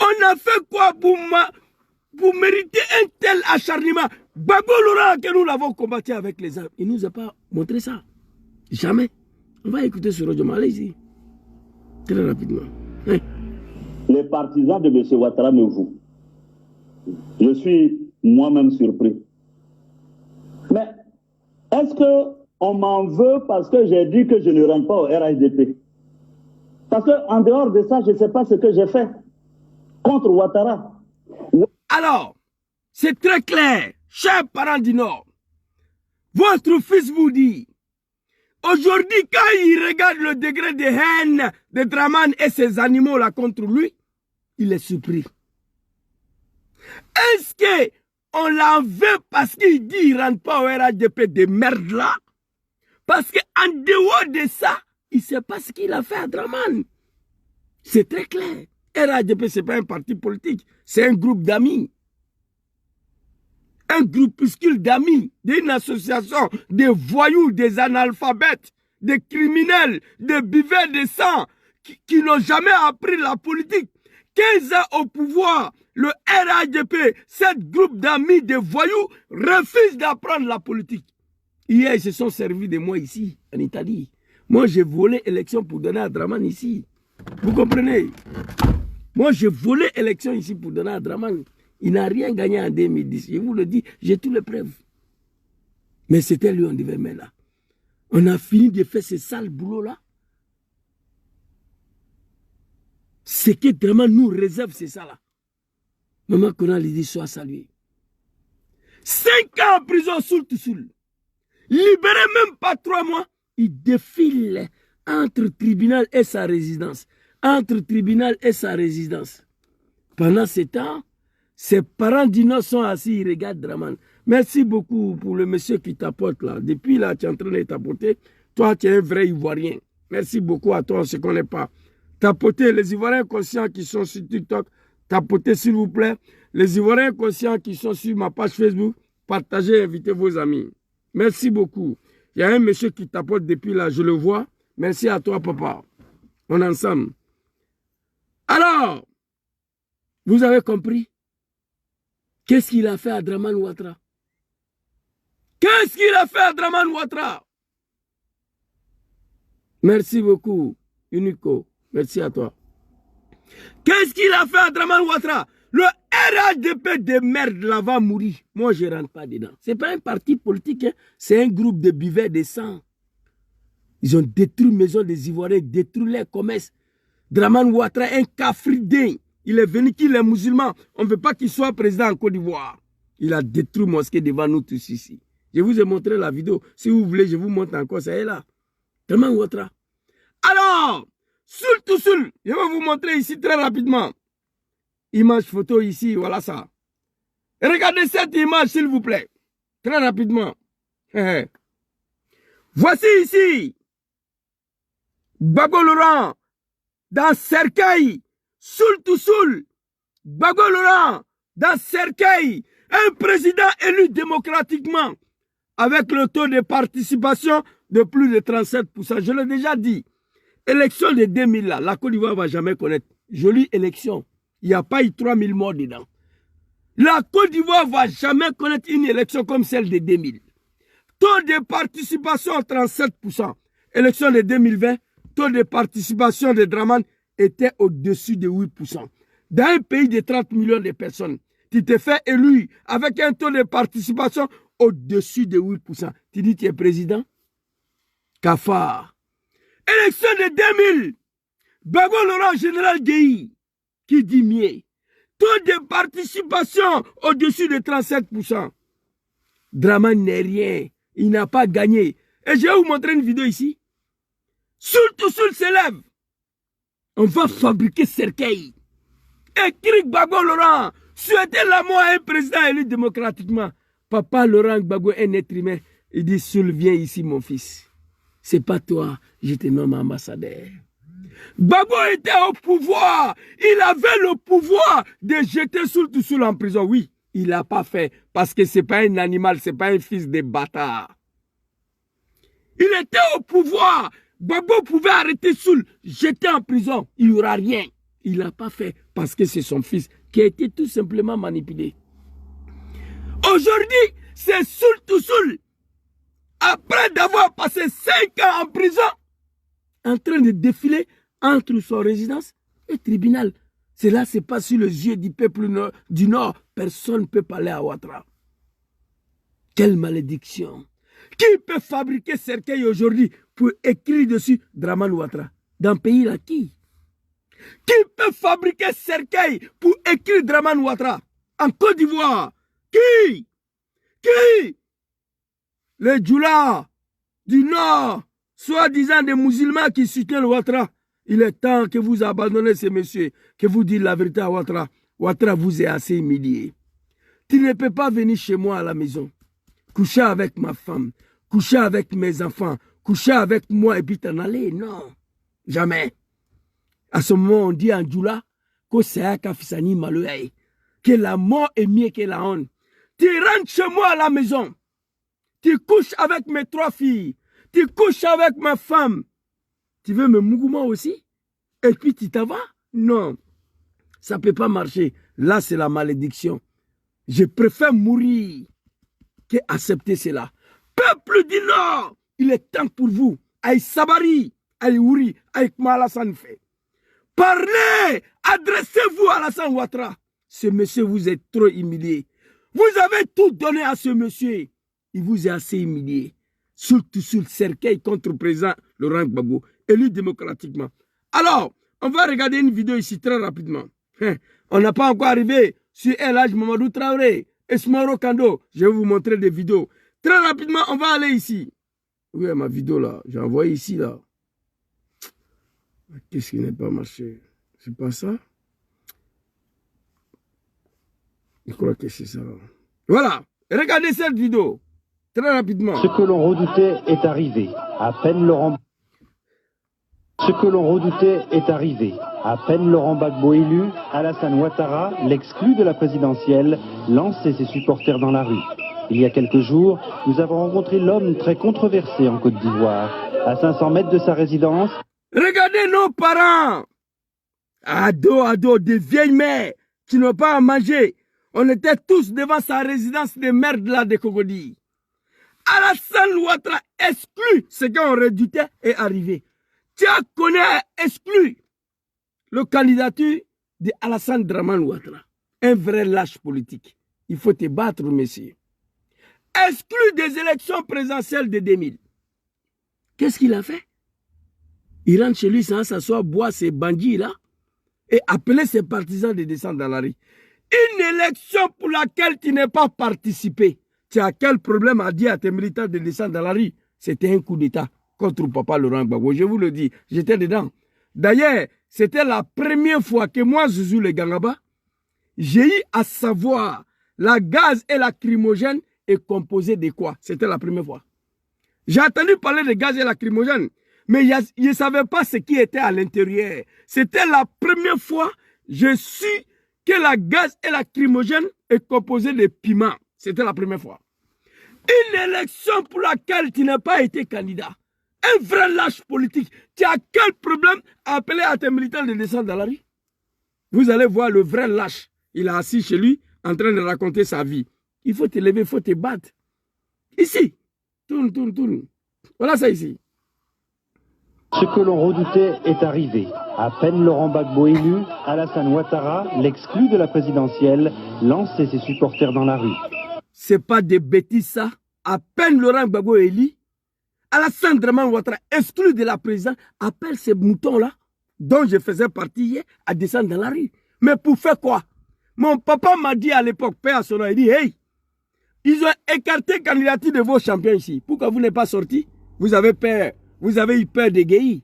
On a fait quoi pour mériter un tel acharnement? Babo Laurent, que nous l'avons combattu avec les armes, il ne nous a pas montré ça. Jamais. On va écouter Soro Diom. Allez ici. Très rapidement. Hein? Les partisans de M. Ouattara me vouent. Je suis moi-même surpris. Mais est-ce qu'on m'en veut parce que j'ai dit que je ne rentre pas au RHDP? Parce qu'en dehors de ça, je ne sais pas ce que j'ai fait contre Ouattara. Alors, c'est très clair, chers parents du Nord. Votre fils vous dit, aujourd'hui, quand il regarde le degré de haine de Dramane et ses animaux-là contre lui, il est surpris. Est-ce qu'on l'en veut parce qu'il dit qu'il ne rentre pas au RHDP de merde là? Parce qu'en dehors de ça, il ne sait pas ce qu'il a fait à Dramane. C'est très clair. RHDP, ce n'est pas un parti politique, c'est un groupe d'amis. Un groupuscule d'amis, d'une association de voyous, des analphabètes, des criminels, des buveurs de sang, qui n'ont jamais appris la politique. 15 ans au pouvoir, le RHDP, ce groupe d'amis de voyous, refuse d'apprendre la politique. Hier, ils se sont servis de moi ici, en Italie. Moi, j'ai volé l'élection pour donner à Dramane ici. Vous comprenez? Moi, j'ai volé l'élection ici pour donner à Dramane. Il n'a rien gagné en 2010. Je vous le dis, j'ai toutes les preuves. Mais c'était lui, on devait mettre là. On a fini de faire ce sale boulot-là. Ce que Dramane nous réserve, c'est ça là. Maman Kona lui dit, sois salué. 5 ans en prison, Soul to Soul. Libéré même pas 3 mois, il défile entre tribunal et sa résidence. Entre tribunal et sa résidence. Pendant ce temps, ses parents d'Ino sont assis, ils regardent Draman. Merci beaucoup pour le monsieur qui tapote là. Depuis là, tu es en train de tapoter. Toi, tu es un vrai Ivoirien. Merci beaucoup à toi, on ne se connaît pas. Tapotez les Ivoiriens conscients qui sont sur TikTok. Tapotez s'il vous plaît. Les Ivoiriens conscients qui sont sur ma page Facebook. Partagez, invitez vos amis. Merci beaucoup. Il y a un monsieur qui tapote depuis là, je le vois. Merci à toi, papa. On est ensemble. Alors, vous avez compris? Qu'est-ce qu'il a fait à Draman Ouattara? Qu'est-ce qu'il a fait à Draman Ouattara? Merci beaucoup, Unico. Merci à toi. Qu'est-ce qu'il a fait à Draman Ouattara? Le RHDP de merde là va mourir. Moi, je ne rentre pas dedans. Ce n'est pas un parti politique, hein. C'est un groupe de buveurs de sang. Ils ont détruit la maison des Ivoiriens, détruit les commerces. Draman Ouattara, un cafridin. Il est venu qu'il est musulman. On ne veut pas qu'il soit président en Côte d'Ivoire. Il a détruit la mosquée devant nous tous ici. Je vous ai montré la vidéo. Si vous voulez, je vous montre encore. Ça est là. Draman Ouattara. Alors, Soul to Soul, je vais vous montrer ici très rapidement. Image photo ici, voilà ça. Regardez cette image, s'il vous plaît. Très rapidement. Voici ici. Gbagbo Laurent, dans Cercueil. Soul to Soul. Gbagbo Laurent, dans Cercueil. Un président élu démocratiquement. Avec le taux de participation de plus de 37%. Je l'ai déjà dit. Élection de 2000 là, la Côte d'Ivoire ne va jamais connaître. Jolie élection. Il n'y a pas eu 3000 morts dedans. La Côte d'Ivoire ne va jamais connaître une élection comme celle de 2000. Taux de participation 37%. Élection de 2020, taux de participation de Draman était au-dessus de 8%. Dans un pays de 30 millions de personnes, tu te fais élu avec un taux de participation au-dessus de 8%. Tu dis tu es président? Cafard. Élection de 2000. Gbagbo Laurent, général Guéhi, qui dit mieux. Taux de participation au-dessus de 37%. Draman n'est rien. Il n'a pas gagné. Et je vais vous montrer une vidéo ici. Soul to Soul s'élève. On va fabriquer cercueil. Écrit Gbagbo Laurent. Souhaitez la mort à un président élu démocratiquement. Papa Laurent Gbagbo est un être humain. Il dit, Soul, viens ici, mon fils. C'est pas toi, je te nomme ambassadeur. Gbagbo était au pouvoir. Il avait le pouvoir de jeter Soul to Soul en prison. Oui, il l'a pas fait parce que c'est pas un animal, c'est pas un fils de bâtard. Il était au pouvoir. Gbagbo pouvait arrêter Soul, jeter en prison. Il n'y aura rien. Il l'a pas fait parce que c'est son fils qui a été tout simplement manipulé. Aujourd'hui, c'est Soul to Soul. Après d'avoir passé 5 ans en prison, en train de défiler entre son résidence et tribunal. Cela se passe sur les yeux du peuple du Nord. Personne ne peut parler à Ouattara. Quelle malédiction. Qui peut fabriquer cercueil aujourd'hui pour écrire dessus Draman Ouattara? Dans le pays là, qui? Qui peut fabriquer cercueil pour écrire Draman Ouattara? En Côte d'Ivoire. Qui? Qui? Les Djoula du Nord, soi-disant des musulmans qui soutiennent Ouattara. Il est temps que vous abandonnez ces messieurs, que vous dites la vérité à Ouattara. Ouattara vous est assez humilié. Tu ne peux pas venir chez moi à la maison, coucher avec ma femme, coucher avec mes enfants, coucher avec moi et puis t'en aller. Non, jamais. À ce moment, on dit en Djoula que la mort est mieux que la honte. Tu rentres chez moi à la maison. Tu couches avec mes 3 filles. Tu couches avec ma femme. Tu veux me mougouma aussi? Et puis tu t'en vas? Non. Ça ne peut pas marcher. Là, c'est la malédiction. Je préfère mourir qu'accepter cela. Peuple du Nord, il est temps pour vous. Aïe Sabari, aïe Ouri, aïe Malassane fait. Parlez, adressez-vous à Alassane Ouattara. Ce monsieur vous est trop humilié. Vous avez tout donné à ce monsieur. Il vous est assez humilié. Surtout sur le cercueil contre le président Laurent Gbagbo, élu démocratiquement. Alors, on va regarder une vidéo ici très rapidement. On n'a pas encore arrivé sur El Hadj Mamadou Traoré. Esmoro Kando, je vais vous montrer des vidéos. Très rapidement, on va aller ici. Oui, ma vidéo là, j'ai envoyé ici là. Qu'est-ce qui n'est pas marché? C'est pas ça? Je crois que c'est ça. Voilà, regardez cette vidéo. Très rapidement. Ce que l'on redoutait est arrivé. À peine Laurent... Ce que l'on redoutait est arrivé. À peine Laurent Gbagbo élu, Alassane Ouattara, l'exclu de la présidentielle, lançait ses supporters dans la rue. Il y a quelques jours, nous avons rencontré l'homme très controversé en Côte d'Ivoire. À 500 mètres de sa résidence... Regardez nos parents. Ados, des vieilles mères qui n'ont pas à manger. On était tous devant sa résidence de merde là de Cocody. Alassane Ouattara exclu ce qu'on redoutait est arrivé. Tia connaît exclu le candidature de Alassane Dramane Ouattara. Un vrai lâche politique. Il faut te battre, monsieur. Exclu des élections présidentielles de 2000. Qu'est-ce qu'il a fait? Il rentre chez lui sans s'asseoir, boire ses bandits là et appeler ses partisans de descendre dans la rue. Une élection pour laquelle tu n'es pas participé. Tu as quel problème à dire à tes militants de descendre dans la rue? C'était un coup d'État contre papa Laurent Gbagbo. Je vous le dis, j'étais dedans. D'ailleurs, c'était la première fois que moi, Zouzou le Gangaba, j'ai eu à savoir la gaz et lacrymogène est composé de quoi? C'était la première fois. J'ai entendu parler de gaz et lacrymogène, mais je ne savais pas ce qui était à l'intérieur. C'était la première fois que je suis que la gaz et lacrymogène est composé de piments. C'était la première fois. Une élection pour laquelle tu n'as pas été candidat. Un vrai lâche politique. Tu as quel problème à appeler à tes militants de descendre dans la rue? Vous allez voir le vrai lâche. Il est assis chez lui en train de raconter sa vie. Il faut te lever, il faut te battre. Ici. Tourne. Voilà ça ici. Ce que l'on redoutait est arrivé. À peine Laurent Gbagbo élu, Alassane Ouattara, l'exclu de la présidentielle, lançait ses supporters dans la rue. C'est pas des bêtises ça. À peine Laurent Gbagbo élu, Alassane Dramane Ouattara, exclu de la présidence, appelle ces moutons-là, dont je faisais partie hier, à descendre dans la rue. Mais pour faire quoi? Mon papa m'a dit à l'époque, père à son nom, il dit, hey, ils ont écarté la candidature de vos champions ici. Pourquoi vous n'êtes pas sorti? Vous avez peur. Vous avez eu peur de Guéhi.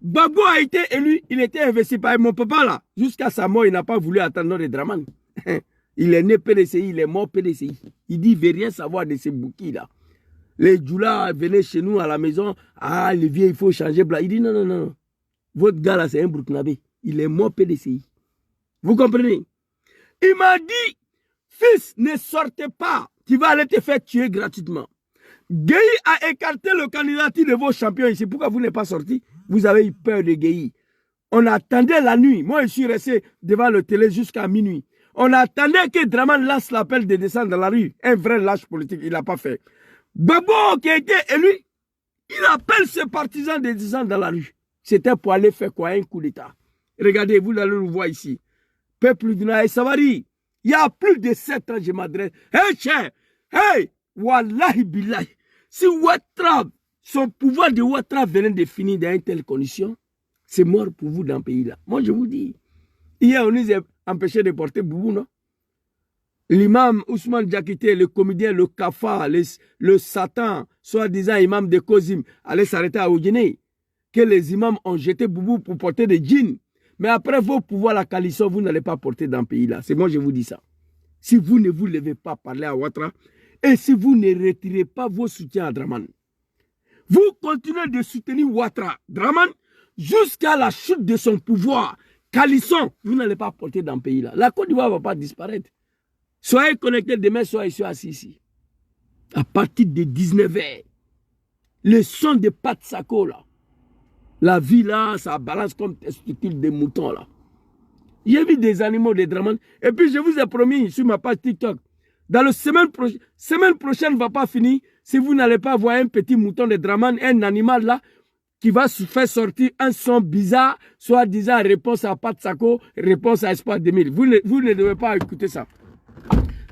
Gbagbo a été élu, il était investi par mon papa là. Jusqu'à sa mort, il n'a pas voulu attendre de Dramane. Il est né PDCI, il est mort PDCI. Il dit, il ne veut rien savoir de ces bouquins là. Les Djoula venaient chez nous à la maison. Ah, le vieux, il faut changer. Bla. Il dit, non. Votre gars là, c'est un Burkinabé. Il est mort PDCI. Vous comprenez? Il m'a dit, fils, ne sortez pas. Tu vas aller te faire tuer gratuitement. Guéhi a écarté le candidature de vos champions ici. Pourquoi vous n'êtes pas sorti? Vous avez eu peur de Guéhi. On attendait la nuit. Moi, je suis resté devant le télé jusqu'à minuit. On attendait que Dramane lance l'appel de descendre dans la rue. Un vrai lâche politique, il n'a pas fait. Gbagbo qui a été élu, il appelle ses partisans de descendre dans la rue. C'était pour aller faire quoi? Un coup d'État. Regardez, vous allez le voir ici. Peuple du Naï Savari, il y a plus de 7 ans, je m'adresse. Hey, cher, hey, wallahi billahi. Si Ouattara, son pouvoir de Ouattara venait de finir dans une telle condition, c'est mort pour vous dans le pays là. Moi, je vous dis, hier, on nous a empêché de porter Boubou, non? L'imam Ousmane Diakité, le comédien, le Kafa, le Satan, soi-disant imam de Kozim, allait s'arrêter à Oudjene, que les imams ont jeté Boubou pour porter des djinns. Mais après vos pouvoirs, la coalition, vous n'allez pas porter dans le pays là. C'est moi, je vous dis ça. Si vous ne vous levez pas parler à Ouattara, et si vous ne retirez pas vos soutiens à Dramane, vous continuez de soutenir Ouattara, Dramane, jusqu'à la chute de son pouvoir. Calisson, vous n'allez pas porter dans le pays là. La Côte d'Ivoire ne va pas disparaître. Soyez connectés demain, soyez assis ici. À partir de 19h, le son de Pat Sako là, la vie là, ça balance comme testicule de moutons là. J'ai vu des animaux de Dramane. Et puis je vous ai promis sur ma page TikTok, dans la semaine prochaine ne va pas finir si vous n'allez pas voir un petit mouton de Dramane, un animal là, qui va se faire sortir un son bizarre, soit disant réponse à Pat Sako, réponse à Espoir 2000. Vous ne devez pas écouter ça.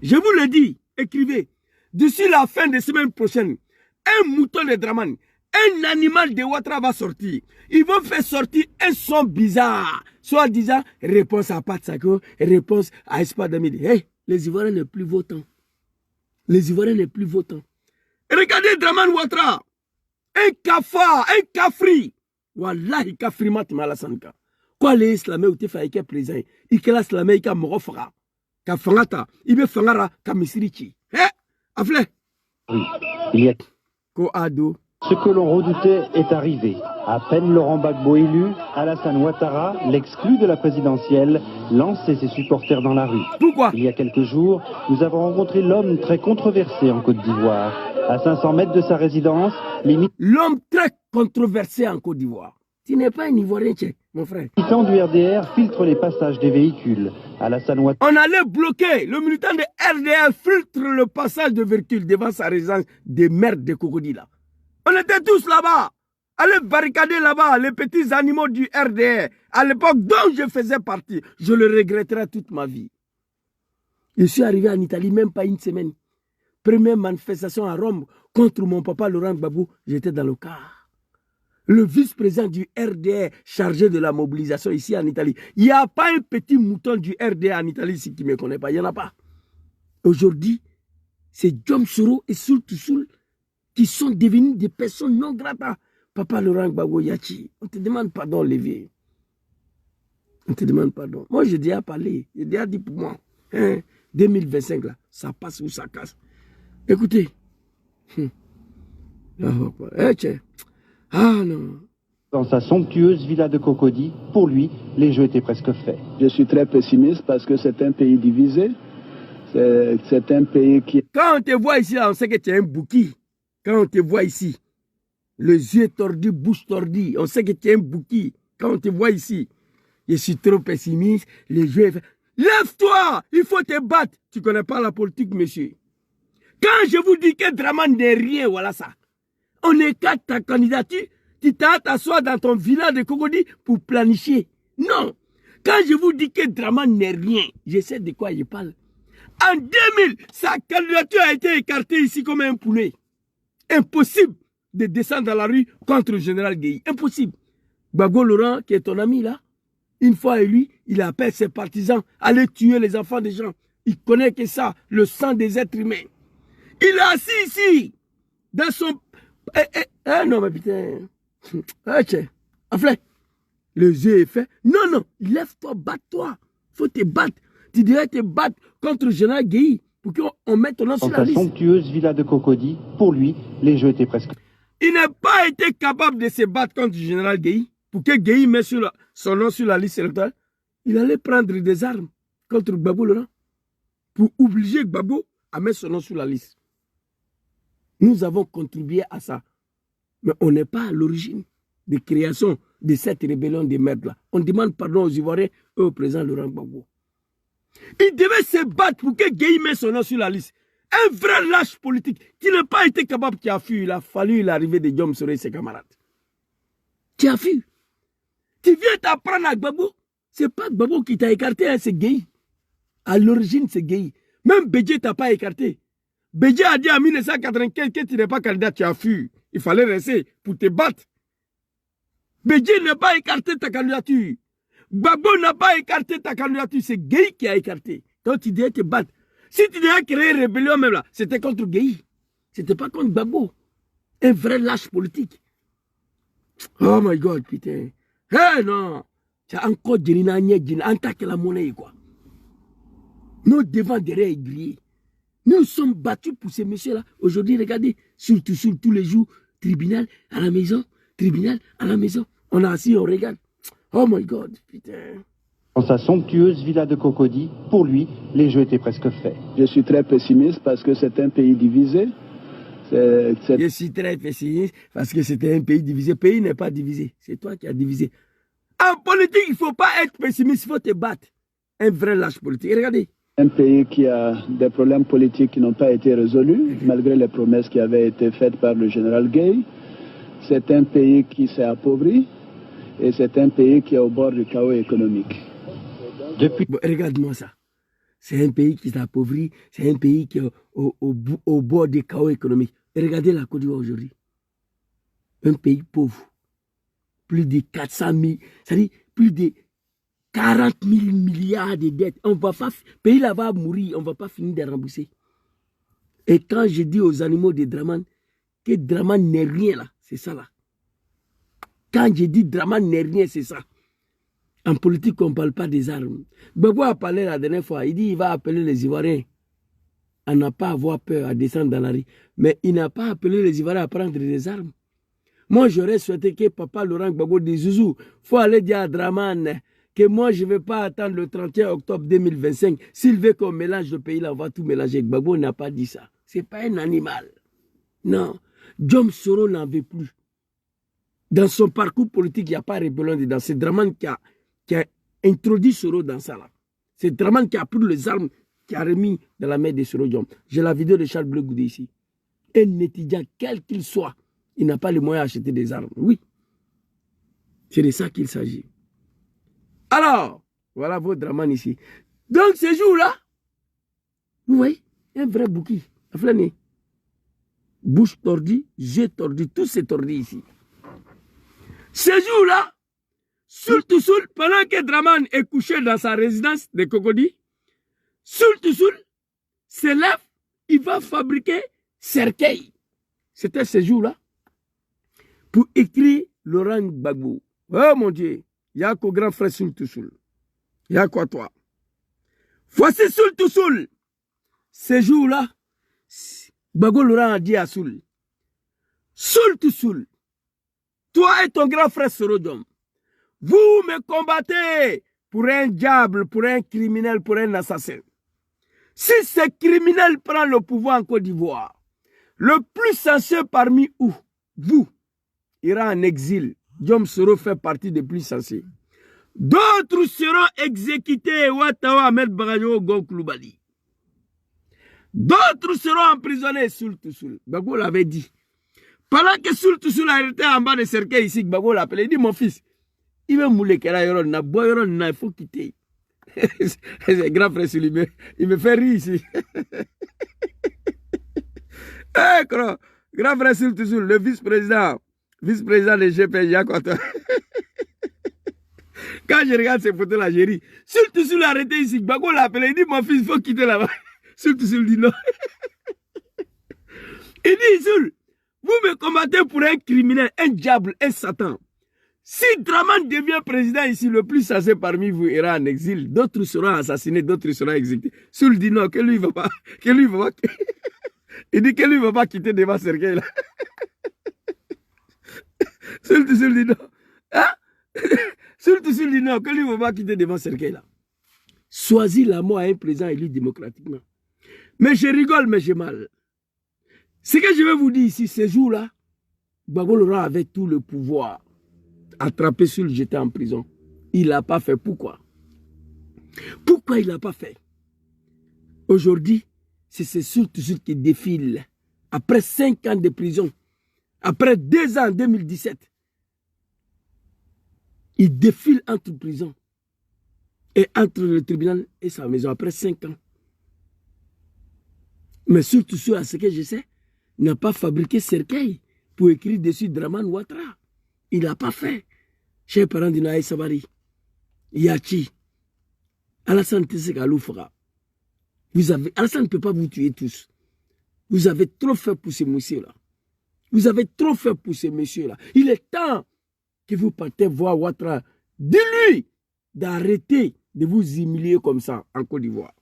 Je vous le dis, écrivez, d'ici la fin de semaine prochaine, un mouton de Dramane, un animal de Ouattara va sortir. Ils vont faire sortir un son bizarre, soit disant réponse à Pat Sako, réponse à Espoir 2000. Hey, les Ivoiriens n'ont plus vos temps. Les Ivoiriens n'est plus votant. Regardez Draman Ouattara. Un cafard, un cafri. Wallahi kafri mat malasanka. Quoi les islamés ou te fait que présent. Il que l'islamé il ka morofra. Ka fangata, il be fangara ka misirichi. Afle. Oui. Il y a... Ko ado. Ce que l'on redoutait est arrivé. À peine Laurent Gbagbo élu, Alassane Ouattara, l'exclu de la présidentielle, lançait ses supporters dans la rue. Pourquoi? Il y a quelques jours, nous avons rencontré l'homme très controversé en Côte d'Ivoire. À 500 mètres de sa résidence, l'homme très controversé en Côte d'Ivoire. Tu n'es pas un Ivoirien, mon frère. Les militants du RDR filtrent les passages des véhicules. Alassane Ouattara... On allait bloquer. Le militant de RDR filtre le passage de véhicules devant sa résidence des merdes de crocodiles. On était tous là-bas. Allez barricader là-bas les petits animaux du RDR. À l'époque dont je faisais partie. Je le regretterai toute ma vie. Je suis arrivé en Italie même pas une semaine. Première manifestation à Rome contre mon papa Laurent Gbagbo, j'étais dans le car. Le vice-président du RDR chargé de la mobilisation ici en Italie. Il n'y a pas un petit mouton du RDR en Italie ici qui ne me connaît pas. Il n'y en a pas. Aujourd'hui, c'est Djom Soro et Soul qui sont devenus des personnes non gratas. Papa Laurent Gbagbo Yachi, on te demande pardon, Olivier. On te demande pardon. Moi, j'ai déjà parlé. J'ai déjà dit pour moi. 2025, là, ça passe ou ça casse. Écoutez. Ah non. Dans sa somptueuse villa de Cocody, pour lui, les jeux étaient presque faits. Je suis très pessimiste parce que c'est un pays divisé. C'est un pays qui... Quand on te voit ici, là, on sait que tu es un bouki. Quand on te voit ici, les yeux tordus, bouche tordue, on sait que tu es un bouki. Quand on te voit ici, je suis trop pessimiste, les yeux... Lève-toi, il faut te battre. Tu ne connais pas la politique, monsieur. Quand je vous dis que Draman n'est rien, voilà ça. On écarte ta candidature, tu t'assois dans ton village de Cocody pour planifier. Non. Quand je vous dis que Draman n'est rien, je sais de quoi je parle. En 2000, sa candidature a été écartée ici comme un poulet. Impossible de descendre dans la rue contre le général Gueye. Impossible. Gbagbo Laurent, qui est ton ami là, une fois élu, il appelle ses partisans à aller tuer les enfants des gens. Il connaît que ça, le sang des êtres humains. Il est assis ici, dans son... non, mais putain. Aflé, les yeux est fait. Non, lève-toi, batte-toi. Faut te battre. Tu devrais te battre contre le général Gueye pour qu'on mette ton nom sur la liste. Dans sa somptueuse villa de Cocody, pour lui, les jeux étaient presque... Il n'a pas été capable de se battre contre le général Gueye pour que Gueye mette son nom sur la liste électorale. Il allait prendre des armes contre Gbagbo Laurent pour obliger Gbagbo à mettre son nom sur la liste. Nous avons contribué à ça. Mais on n'est pas à l'origine de création de cette rébellion de merde-là. On demande pardon aux Ivoiriens et au président Laurent Gbagbo. Il devait se battre pour que Gueye mette son nom sur la liste. Un vrai lâche politique qui n'a pas été capable, qui a fui. Il a fallu l'arrivée de Djom Soro et ses camarades. Qui a fui. Tu viens t'apprendre à Gbagbo. Ce n'est pas Gbagbo qui t'a écarté, hein, c'est Gueye. À l'origine, c'est Gueye. Même Bédié ne t'a pas écarté. Bédié a dit en 1995 que tu n'es pas candidat, tu as fui. Il fallait rester pour te battre. Bédié n'a pas écarté ta candidature. Gbagbo n'a pas écarté ta candidature. C'est Gueye qui a écarté. Donc tu devais te battre. Si tu devais créer une rébellion même là, c'était contre Gueye. C'était pas contre Gbagbo. Un vrai lâche politique. Oh my God, putain. Hé non. Tu as encore dit en tant que la monnaie quoi. Nos devants derrière est grillé. Nous sommes battus pour ces messieurs-là. Aujourd'hui, regardez, surtout tous les jours, tribunal à la maison, tribunal à la maison. On a assis, on regarde. Oh my God, putain. Dans sa somptueuse villa de Cocody, pour lui, les jeux étaient presque faits. Je suis très pessimiste parce que c'est un pays divisé. Je suis très pessimiste parce que c'était un pays divisé. Le pays n'est pas divisé. C'est toi qui as divisé. En politique, il ne faut pas être pessimiste, il faut te battre. Un vrai lâche politique. Et regardez. Un pays qui a des problèmes politiques qui n'ont pas été résolus, malgré les promesses qui avaient été faites par le général Gueye. C'est un pays qui s'est appauvri et c'est un pays qui est au bord du chaos économique. Bon, regarde-moi ça. C'est un pays qui s'est appauvri, c'est un pays qui est au bord du chaos économique. Et regardez la Côte d'Ivoire aujourd'hui. Un pays pauvre. Plus de 400 000, c'est-à-dire plus de 40 000 milliards de dettes. Le pays là va mourir, on ne va pas finir de rembourser. Et quand je dis aux animaux de Draman que Draman n'est rien là, c'est ça là. Quand je dis Draman n'est rien, c'est ça. En politique, on ne parle pas des armes. Gbagbo a parlé la dernière fois, il dit qu'il va appeler les Ivoiriens à ne pas avoir peur, à descendre dans la rue. Mais il n'a pas appelé les Ivoiriens à prendre des armes. Moi, j'aurais souhaité que Papa Laurent Gbagbo dise Zouzou, il faut aller dire à Draman que moi, je ne vais pas attendre le 31 octobre 2025. S'il veut qu'on mélange le pays, là, on va tout mélanger. Gbagbo n'a pas dit ça. Ce n'est pas un animal. Non. Jom Soro n'en veut plus. Dans son parcours politique, il n'y a pas rébellion dedans. C'est Draman qui a introduit Soro dans ça. C'est Draman qui a pris les armes, qui a remis dans la main de Soro Jom. J'ai la vidéo de Charles Bleu Goudé ici. Un étudiant, quel qu'il soit, il n'a pas les moyens d'acheter des armes. Oui. C'est de ça qu'il s'agit. Alors, voilà votre Draman ici. Donc, ce jour-là, vous voyez, un vrai bouquet. À flâner. Bouche tordue, yeux tordus, tout c'est tordu ici. Ce jour-là, surtout pendant que Draman est couché dans sa résidence de Cocody, surtout se lève, il va fabriquer cercueil. C'était ce jour-là. Pour écrire Laurent Gbagbo. Oh mon Dieu, il y a qu'au grand frère Soul. Il y a quoi toi? Voici Soul. Ce jour-là, Gbagbo Laurent a dit à Soul, Soul, toi et ton grand frère Soro Jom, vous me combattez pour un diable, pour un criminel, pour un assassin. Si ce criminel prend le pouvoir en Côte d'Ivoire, le plus sensé parmi vous ira en exil. Jom Soro fait partie des plus sensés. D'autres seront exécutés. Ouattara, Ahmed Bagayo, Gonkloubali. D'autres seront emprisonnés. Soul. Gbagbo l'avait dit. Pendant que Soul a été en bas de cercueil ici, Gbagbo l'appelait. Il dit, mon fils, il veut mouler qu'il il faut quitter. C'est grand frère Soul, il me fait rire ici. Grand frère Soul, le vice-président de GPJ, quoi. Quand je regarde ces photos-là, j'ai ri. Soul a arrêté ici. Gbagbo l'a appelé. Il dit, mon fils, il faut quitter là-bas. Soul dit non. Il dit, Soul, vous me combattez pour un criminel, un diable, un satan. Si Draman devient président ici, le plus sensé parmi vous ira en exil. D'autres seront assassinés, d'autres seront exécutés. Soul dit non, que lui ne va pas. Il dit que lui ne va pas quitter devant Sergueï là. Soul dit non. Hein? Soul dit non, que lui ne va pas quitter devant Sergueï là. Choisis la mort à un président élu démocratiquement. Mais je rigole, mais j'ai mal. Ce que je vais vous dire ici, ces jours-là, Gbagbo Laurent avait tout le pouvoir. Attrapé Soul, j'étais en prison. Il n'a pas fait. Pourquoi? Pourquoi il n'a pas fait? Aujourd'hui, c'est Soul qui défile. Après 5 ans de prison, après 2 ans en 2017, il défile entre prison et entre le tribunal et sa maison après 5 ans. Mais surtout, à ce que je sais, n'a pas fabriqué cercueil pour écrire dessus Draman Ouattara. Il n'a pas fait. Chers parents d'Inaï Sabari, Yachi, Alassane Tesseka Loufra, Alassane ne peut pas vous tuer tous. Vous avez trop fait pour ces messieurs-là. Vous avez trop fait pour ces messieurs-là. Il est temps que vous partez voir Ouattara. Dis-lui d'arrêter de vous humilier comme ça en Côte d'Ivoire.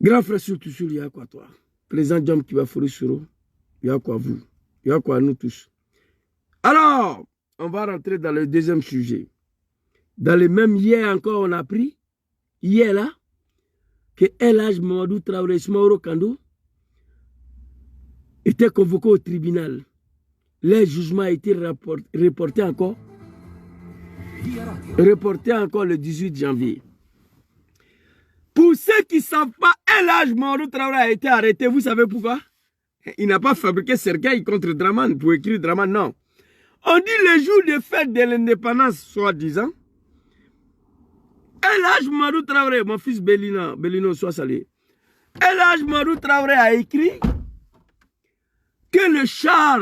Grand frère surtout, il y a quoi toi? Président Jom qui va fourrer sur eux, il y a quoi vous? Il y a quoi nous tous? Alors, on va rentrer dans le deuxième sujet. Dans le même hier encore, on a appris, hier là, que El Hadj Mamadou Traoré Smaoro Kando était convoqué au tribunal. Le jugement a été reporté encore le 18 janvier. Pour ceux qui ne savent pas, El Hadj Mamadou Traoré a été arrêté. Vous savez pourquoi? Il n'a pas fabriqué cercueil contre Draman pour écrire Draman, non. On dit le jour de fête de l'indépendance, soi-disant, El Hadj Mamadou Traoré, mon fils Belino, soit salué. El Hadj Mamadou Traoré a écrit que le char,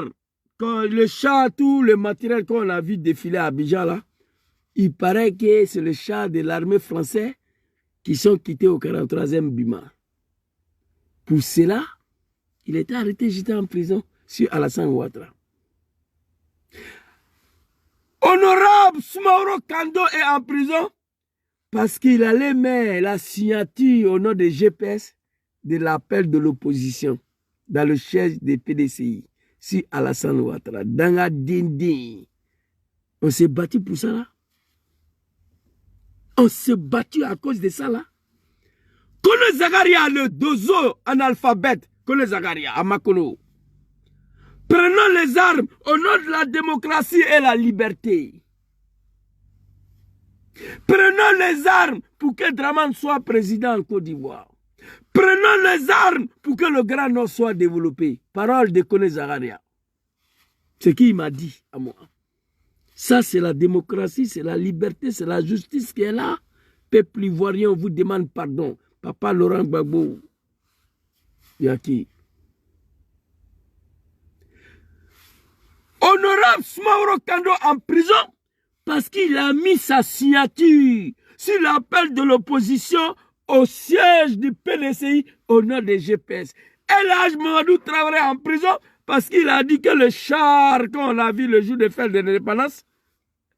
tout le matériel qu'on a vu défiler à Abidjan là, il paraît que c'est le char de l'armée française qui sont quittés au 43e Bima. Pour cela, il était arrêté, j'étais en prison sur Alassane Ouattara. Honorable Soumaoro Kando est en prison parce qu'il allait mettre la signature au nom des GPS de l'appel de l'opposition dans le siège des PDCI sur Alassane Ouattara. Dans la dindin. On s'est battu pour ça là. On s'est battu à cause de ça là. Kone Zagaria, le dozo analphabète, Kone Zagaria, à Makono. Prenons les armes au nom de la démocratie et la liberté. Prenons les armes pour que Dramane soit président en Côte d'Ivoire. Prenons les armes pour que le Grand Nord soit développé. Parole de Kone Zagaria. Ce qu'il m'a dit à moi. Ça, c'est la démocratie, c'est la liberté, c'est la justice qui est là. Peuple ivoirien, on vous demande pardon. Papa Laurent Gbagbo. Yaki. Honorable Soumaoro Kando en prison parce qu'il a mis sa signature sur l'appel de l'opposition au siège du PDCI au nom des GPS. El Hadj Mamadou Traoré en prison parce qu'il a dit que le char qu'on a vu le jour de fête de l'indépendance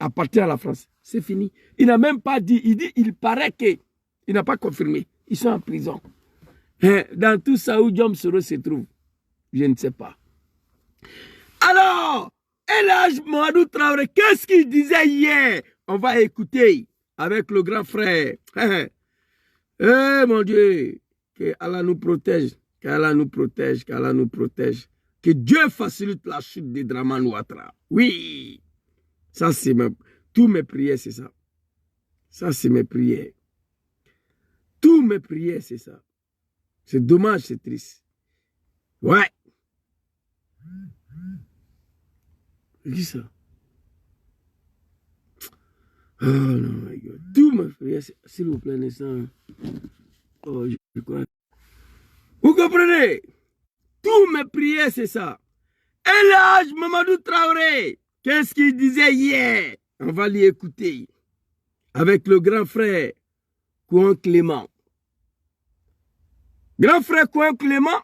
appartient à la France. C'est fini. Il n'a même pas dit, il dit, il paraît que, il n'a pas confirmé. Ils sont en prison. Dans tout ça où Diom Soro se trouve, je ne sais pas. Alors, El Hadj Mamadou Traoré, qu'est-ce qu'il disait hier? On va écouter avec le grand frère. Eh mon Dieu, que Allah nous protège, qu'Allah nous protège, qu'Allah nous protège. Que Dieu facilite la chute de Dramane Ouattara. Oui, ça c'est tous mes prières, c'est ça. Ça c'est mes prières. Tous mes prières, c'est ça. C'est dommage, c'est triste. Ouais. Qui ça? Oh non, my God. Tous mes prières, s'il vous plaît, l'instant. Oh, je crois. Vous comprenez? Tous mes prières, c'est ça. El Hadj Mamadou Traoré, qu'est-ce qu'il disait hier? On va l'y écouter. Avec le grand frère Kouan Clément. Grand frère Kouan Clément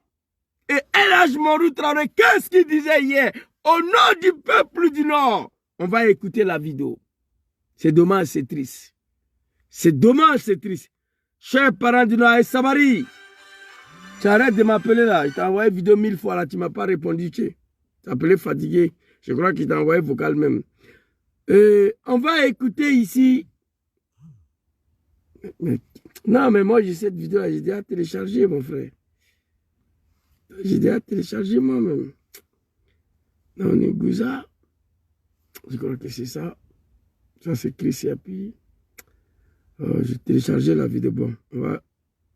et El Hadj Mamadou Traoré, qu'est-ce qu'il disait hier? Au nom du peuple du Nord. On va écouter la vidéo. C'est dommage, c'est triste. C'est dommage, c'est triste. Chers parents du Nord et Sabari, tu arrêtes de m'appeler là. Je t'ai envoyé une vidéo 1000 fois là. Tu ne m'as pas répondu. Tu t'es appelé fatigué. Je crois qu'il t'a envoyé vocal même. On va écouter ici. Non, mais moi j'ai cette vidéo là. J'ai déjà téléchargé, mon frère. J'ai déjà téléchargé moi-même. Non, Ngouza. Je crois que c'est ça. Ça, c'est Chris Yapi. J'ai téléchargé la vidéo. Bon,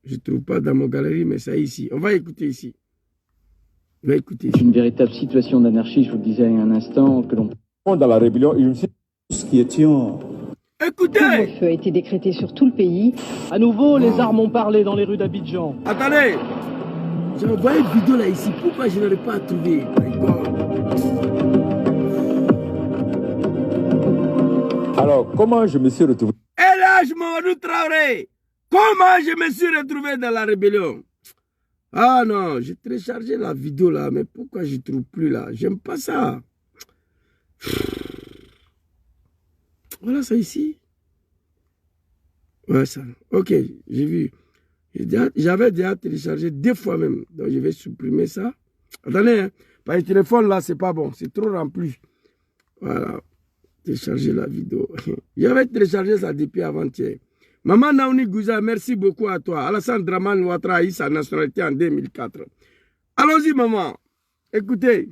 je ne trouve pas dans mon galerie, mais c'est ici. On va écouter ici. On va écouter. C'est une véritable situation d'anarchie, je vous le disais il y a un instant, que l'on... Dans la rébellion, il me semble ce qui étions... Écoutez! Le feu a été décrété sur tout le pays. À nouveau, les armes ont parlé dans les rues d'Abidjan. Attendez! J'ai envoyé une vidéo là ici. Pourquoi je n'arrive pas à trouver? My God. Alors, comment je me suis retrouvé? El Hadj Mamadou Traoré, comment je me suis retrouvé dans la rébellion? Ah non, j'ai téléchargé la vidéo là, mais pourquoi je ne trouve plus là? J'aime pas ça. Voilà ça ici. Ouais, ça. Ok, j'ai vu. J'avais déjà téléchargé 2 fois même. Donc je vais supprimer ça. Attendez, hein. Par le téléphone là, c'est pas bon. C'est trop rempli. Voilà. Télécharger la vidéo. J'avais téléchargé ça depuis avant-hier. Maman Naouni Gouza, merci beaucoup à toi. Alassane Dramane Ouattara a eu sa nationalité en 2004. Allons-y, maman. Écoutez.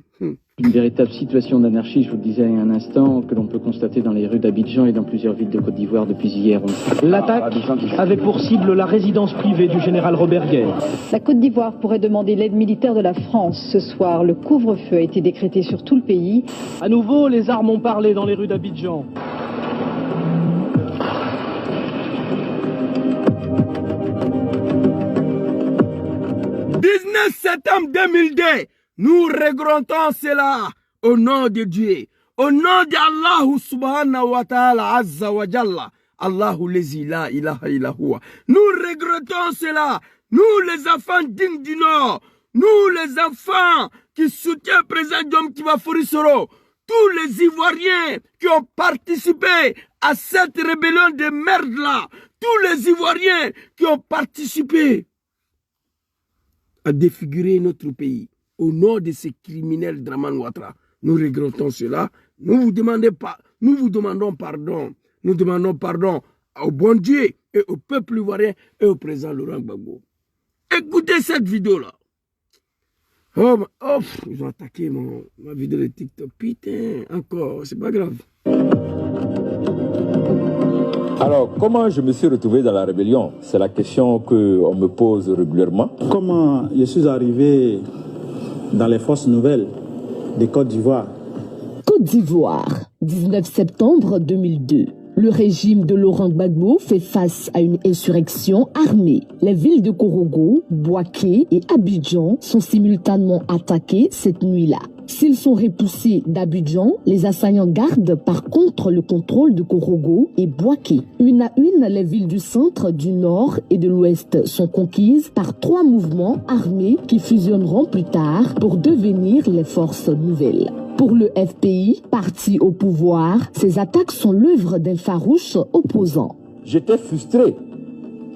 Une véritable situation d'anarchie, je vous le disais il y a un instant, que l'on peut constater dans les rues d'Abidjan et dans plusieurs villes de Côte d'Ivoire depuis hier. L'attaque avait pour cible la résidence privée du général Robert Guer. La Côte d'Ivoire pourrait demander l'aide militaire de la France. Ce soir, le couvre-feu a été décrété sur tout le pays. À nouveau, les armes ont parlé dans les rues d'Abidjan. « 19 septembre 2002, nous regrettons cela au nom de Dieu, au nom d'Allah subhanahu wa ta'ala azza wa jalla, Allahu lezi la ilaha illa huwa. Nous regrettons cela, Nous, les enfants dignes du Nord, nous, les enfants qui soutiennent le président Diom Kiba Fourissoro, tous les Ivoiriens qui ont participé à cette rébellion de merde-là, tous les Ivoiriens qui ont participé à défigurer notre pays au nom de ces criminels Dramane Ouattara. Nous regrettons cela. Nous vous demandons pardon. Nous demandons pardon au bon Dieu et au peuple ivoirien et au président Laurent Gbagbo. Écoutez cette vidéo-là. Ils ont attaqué ma vidéo de TikTok. Putain, encore, c'est pas grave. Alors, comment je me suis retrouvé dans la rébellion? C'est la question qu'on me pose régulièrement. Comment je suis arrivé dans les forces nouvelles de Côte d'Ivoire? Côte d'Ivoire, 19 septembre 2002. Le régime de Laurent Gbagbo fait face à une insurrection armée. Les villes de Korogo, Bouaké et Abidjan sont simultanément attaquées cette nuit-là. S'ils sont repoussés d'Abidjan, les assaillants gardent par contre le contrôle de Korogo et Bouaké. Une à une, les villes du centre, du nord et de l'ouest sont conquises par 3 mouvements armés qui fusionneront plus tard pour devenir les forces nouvelles. Pour le FPI, parti au pouvoir, ces attaques sont l'œuvre d'un farouche opposant. J'étais frustré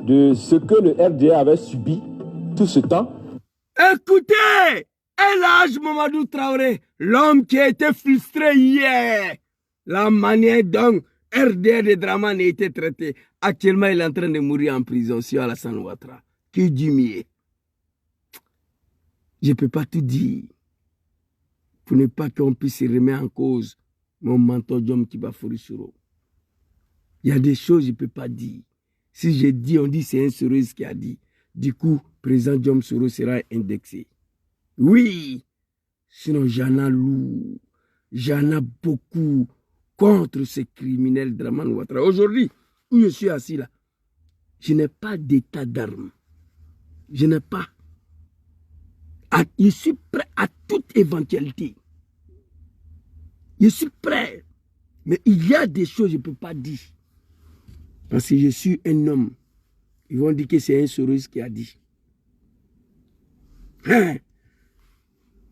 de ce que le RDA avait subi tout ce temps. Écoutez, El Hadj Mamadou Traoré, l'homme qui a été frustré hier, la manière dont RDA de Dramane a été traité. Actuellement, il est en train de mourir en prison sur Alassane Ouattara. Qui dit mieux? Je ne peux pas tout dire. Pour ne pas qu'on puisse remettre en cause mon mentor Diom Kiba Fourissoro. Il y a des choses que je ne peux pas dire. Si je dis, on dit c'est un Soros qui a dit. Du coup, président Diom Soro sera indexé. Oui, sinon j'en ai lourd. J'en ai beaucoup contre ces criminels Dramane Ouattara. Aujourd'hui, où je suis assis là, je n'ai pas d'état d'armes. Je n'ai pas. Je suis prêt à toute éventualité. Je suis prêt. Mais il y a des choses que je ne peux pas dire. Parce que je suis un homme. Ils vont dire que c'est un Soros qui a dit. Hein?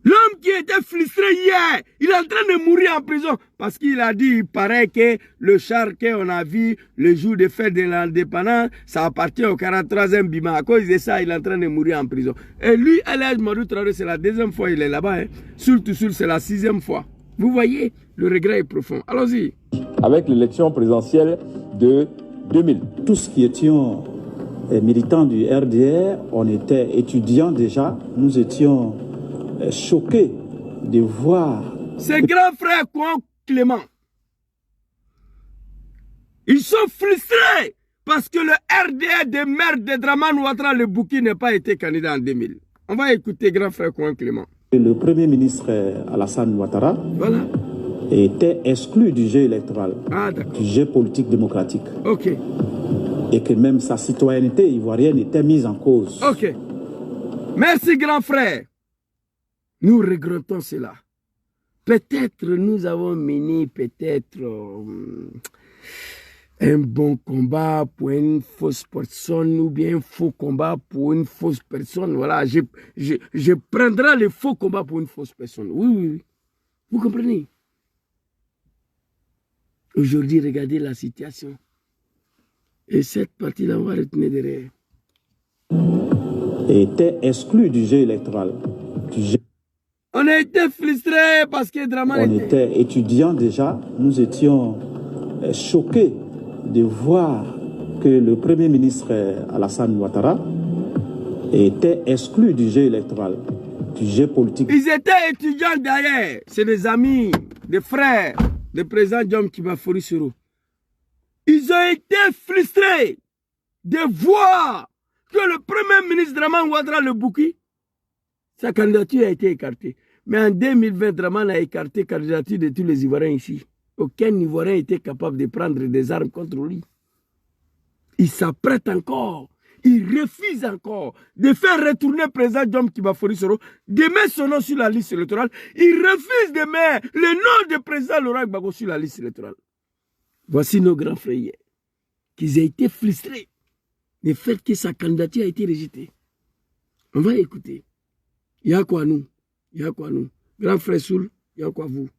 L'homme qui était frustré hier, il est en train de mourir en prison. Parce qu'il a dit, il paraît que le char qu'on a vu le jour de fête de l'indépendance, ça appartient au 43e Bima. À cause de ça, il est en train de mourir en prison. Et lui, El Hadj Mamadou Traoré, c'est la 2e fois qu'il est là-bas. Hein. Surtout, c'est la 6e fois. Vous voyez, le regret est profond. Allons-y. Avec l'élection présidentielle de 2000. Tous qui étions militants du RDR, on était étudiants déjà, nous étions choqués de voir... Ces grands frères Kouan Clément, ils sont frustrés parce que le RDR des maires de Dramane Ouattara, le Bouki, n'a pas été candidat en 2000. On va écouter grand frère Kouan Clément. Le premier ministre Alassane Ouattara était exclu du jeu électoral, du jeu politique démocratique. Ok. Et que même sa citoyenneté ivoirienne était mise en cause. Ok. Merci grand frère. Nous regrettons cela. Peut-être nous avons mené peut-être un bon combat pour une fausse personne ou bien un faux combat pour une fausse personne. Voilà, je prendrai le faux combat pour une fausse personne. Oui, oui, oui. Vous comprenez? Aujourd'hui, regardez la situation. Et cette partie-là, on va retenir derrière. Était exclu du jeu électoral. On a été frustrés parce que Dramane était étudiants déjà. Nous étions choqués de voir que le premier ministre Alassane Ouattara était exclu du jeu électoral, du jeu politique. Ils étaient étudiants derrière. C'est des amis, des frères, des présidents Diom Kiba Fourissoro. Ils ont été frustrés de voir que le premier ministre Dramane Ouattara, le Bouki, sa candidature a été écartée. Mais en 2020, Dramane a écarté la candidature de tous les Ivoiriens ici. Aucun Ivoirien était capable de prendre des armes contre lui. Il s'apprête encore, il refuse encore de faire retourner le président Diom Kiba Fourissoro, de mettre son nom sur la liste électorale. Il refuse de mettre le nom du président Laurent Gbagbo sur la liste électorale. Voici nos grands frères qui ont été frustrés du fait que sa candidature a été rejetée. On va écouter. Il y a quoi nous? Il y a quoi nous? Grand frère Soul, il y a quoi vous?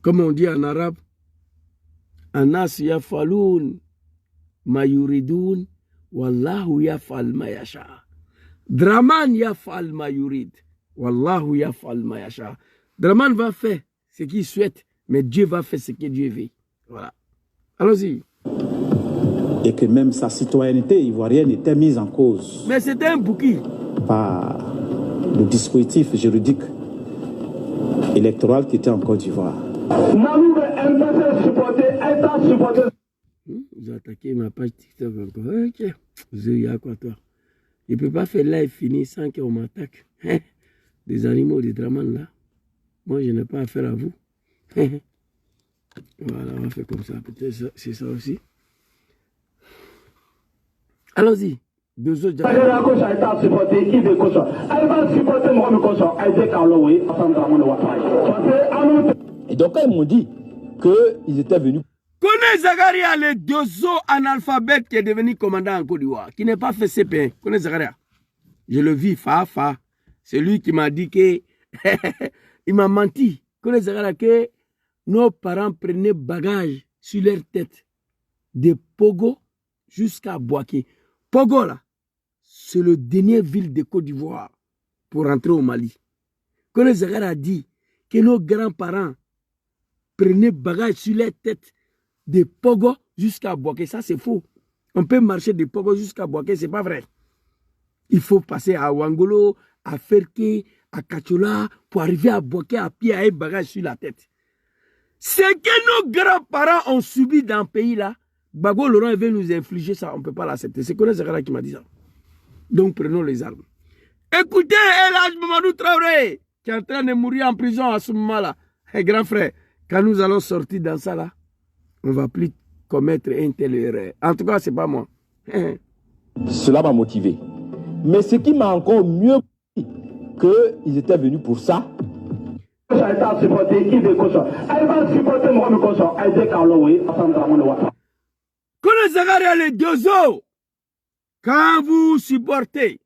Comme on dit en arabe, Anas yafaloun ma yuridoun, wallahu yafal ma yasha. Draman yafal ma yurid, wallahu yafal ma yasha. Draman va faire ce qu'il souhaite, mais Dieu va faire ce que Dieu veut. Voilà. Allons-y. Et que même sa citoyenneté ivoirienne était mise en cause. Mais c'était un bouquet. Par le dispositif juridique électoral qui était en Côte d'Ivoire. Vous attaquez ma page TikTok encore. Ok. Vous avez à quoi toi? Je ne peux pas faire live fini sans qu'on m'attaque. Des animaux, des dramans là. Moi, je n'ai pas affaire à vous. Voilà, on va faire comme ça. Peut-être c'est ça aussi. Allons-y. Deux autres. Et donc, quand ils m'ont dit qu'ils étaient venus. Connais Zagaria, le dozo analphabète qui est devenu commandant en Côte d'Ivoire, qui n'est pas fait CP1. Connais Zagaria? Je le vis, Fa. C'est lui qui m'a dit que. Il m'a menti. Connais Zagaria que nos parents prenaient bagage sur leur tête. De Pogo jusqu'à Boaké. Pogo, là, c'est le dernier ville de Côte d'Ivoire pour rentrer au Mali. Connais Zagaria a dit que nos grands-parents prenaient bagage sur leur tête. De Pogo jusqu'à Boaké, ça c'est faux. On peut marcher de Pogo jusqu'à Boaké, c'est pas vrai. Il faut passer à Wangolo, à Ferké, à Kachola, pour arriver à Boaké à pied avec bagage sur la tête. Ce que nos grands-parents ont subi dans le pays là, Bago Laurent veut nous infliger ça, on ne peut pas l'accepter. C'est Kone Zagara qui m'a dit ça. Donc prenons les armes. Écoutez, El Hadj Mamadou Traoré, qui est en train de mourir en prison à ce moment-là. Hey, grand frère, quand nous allons sortir dans ça là, on ne va plus commettre un tel erreur. En tout cas, ce n'est pas moi. Cela m'a motivé. Mais ce qui m'a encore mieux dit qu'ils étaient venus pour ça. Quand vous supportez,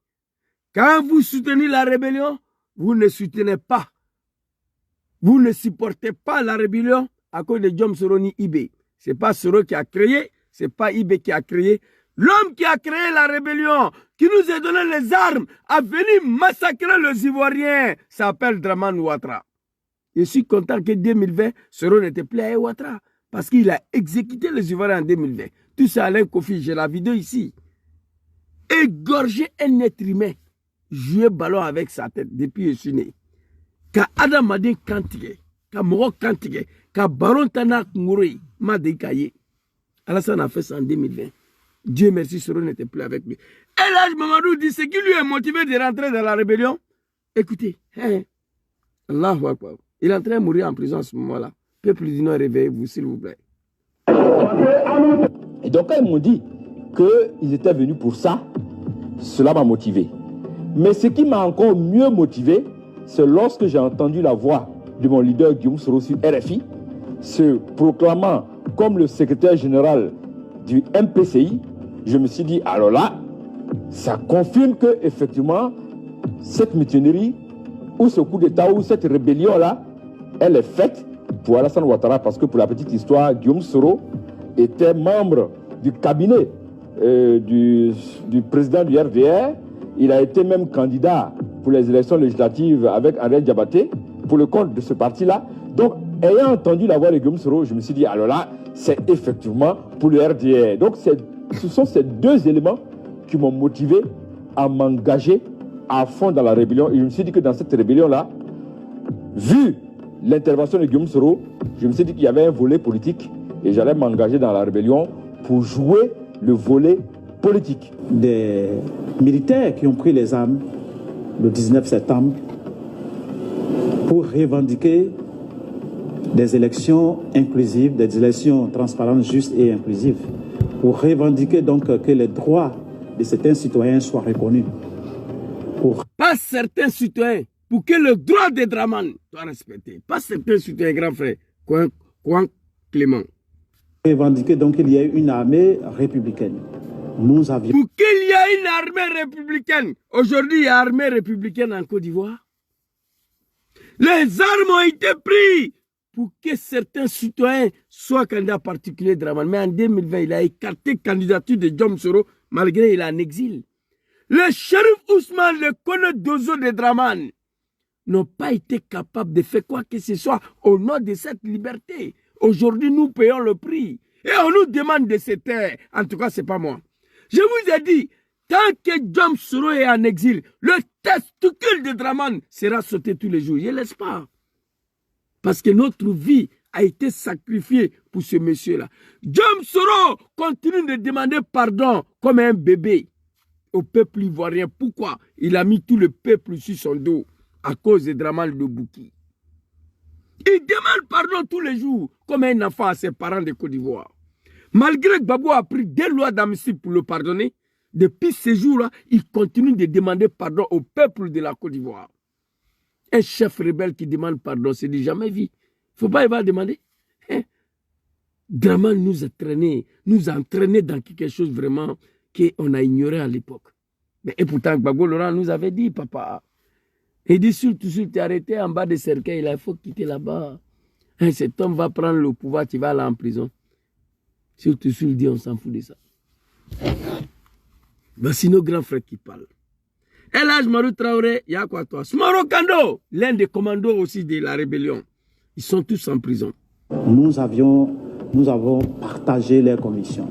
quand vous soutenez la rébellion, vous ne soutenez pas. Vous ne supportez pas la rébellion à cause de Diom Soro ni Ibé. Ce n'est pas Soro qui a créé, ce n'est pas Ibé qui a créé. L'homme qui a créé la rébellion, qui nous a donné les armes, a venu massacrer les Ivoiriens, s'appelle Dramane Ouattara. Je suis content que 2020, Soro n'était plus à Ouattara, parce qu'il a exécuté les Ivoiriens en 2020. Tout ça, Alain Kofi, j'ai la vidéo ici. Égorger un être humain, jouer ballon avec sa tête depuis que je suis né. Quand Adam m'a dit Kantige, quand Moro Kantige, quand Baron Tana Ngouré m'a décaillé. Alassane a fait ça en 2020. Dieu merci, Soro n'était plus avec lui. El Hadj Mamadou dit ce qui lui est motivé de rentrer dans la rébellion. Écoutez, Allahu Akbar. Il est en train de mourir en prison à ce moment-là. Peuple du Nord, réveillez-vous, s'il vous plaît. Et donc, quand ils m'ont dit qu'ils étaient venus pour ça, cela m'a motivé. Mais ce qui m'a encore mieux motivé, c'est lorsque j'ai entendu la voix de mon leader Guillaume Soro sur RFI, se proclamant comme le secrétaire général du MPCI, je me suis dit, alors là, ça confirme que effectivement cette mutinerie, ou ce coup d'État, ou cette rébellion-là, elle est faite pour Alassane Ouattara, parce que pour la petite histoire, Guillaume Soro était membre du cabinet du président du RDR. Il a été même candidat pour les élections législatives avec Henri Diabaté, pour le compte de ce parti-là. Donc, ayant entendu la voix de Guillaume Soro, je me suis dit, alors là, c'est effectivement pour le RDR. Donc, ce sont ces deux éléments qui m'ont motivé à m'engager à fond dans la rébellion. Et je me suis dit que dans cette rébellion-là, vu l'intervention de Guillaume Soro, je me suis dit qu'il y avait un volet politique et j'allais m'engager dans la rébellion pour jouer le volet politique. Des militaires qui ont pris les armes le 19 septembre pour revendiquer des élections inclusives, des élections transparentes, justes et inclusives, pour revendiquer donc que les droits de certains citoyens soient reconnus. Pas certains citoyens, pour que le droit des Dramane soit respecté. Pas certains citoyens, grand frère, Coin Clément. Revendiquer donc qu'il y ait une armée républicaine. nous avions... Pour qu'il y ait une armée républicaine. Aujourd'hui, il y a une armée républicaine en Côte d'Ivoire. Les armes ont été prises pour que certains citoyens soient candidats particuliers de Dramane. Mais en 2020, il a écarté la candidature de Djom Soro malgré qu'il est en exil. Le shérif Ousmane, le colonel Dozo de Dramane, n'ont pas été capables de faire quoi que ce soit au nom de cette liberté. Aujourd'hui, nous payons le prix. Et on nous demande de se taire. En tout cas, ce n'est pas moi. Je vous ai dit, tant que Djom Soro est en exil, le testicule de Dramane sera sauté tous les jours. Je ne laisse pas. Parce que notre vie a été sacrifiée pour ce monsieur-là. Djom Soro continue de demander pardon comme un bébé au peuple ivoirien. Pourquoi? Il a mis tout le peuple sur son dos à cause de Dramane de Bouki. Il demande pardon tous les jours comme un enfant à ses parents de Côte d'Ivoire. Malgré que Gbagbo a pris des lois d'amnistie pour le pardonner, depuis ce jour-là, il continue de demander pardon au peuple de la Côte d'Ivoire. Un chef rebelle qui demande pardon, c'est du jamais vu. Il ne faut pas y va demander. Hein? Dramane nous a entraîné dans quelque chose vraiment qu'on a ignoré à l'époque. Et pourtant, Gbagbo Laurent nous avait dit, papa, il dit surtout si tu es arrêté en bas de cercueil, il faut quitter là-bas. Hein, cet homme va prendre le pouvoir, tu vas aller en prison. Surtout si il dit, on s'en fout de ça. Voici nos grands frères qui parlent. El Hadj Marou Traoré, il y a quoi toi? Smaro Kando, l'un des commandos aussi de la rébellion. Ils sont tous en prison. Nous avons partagé leurs convictions.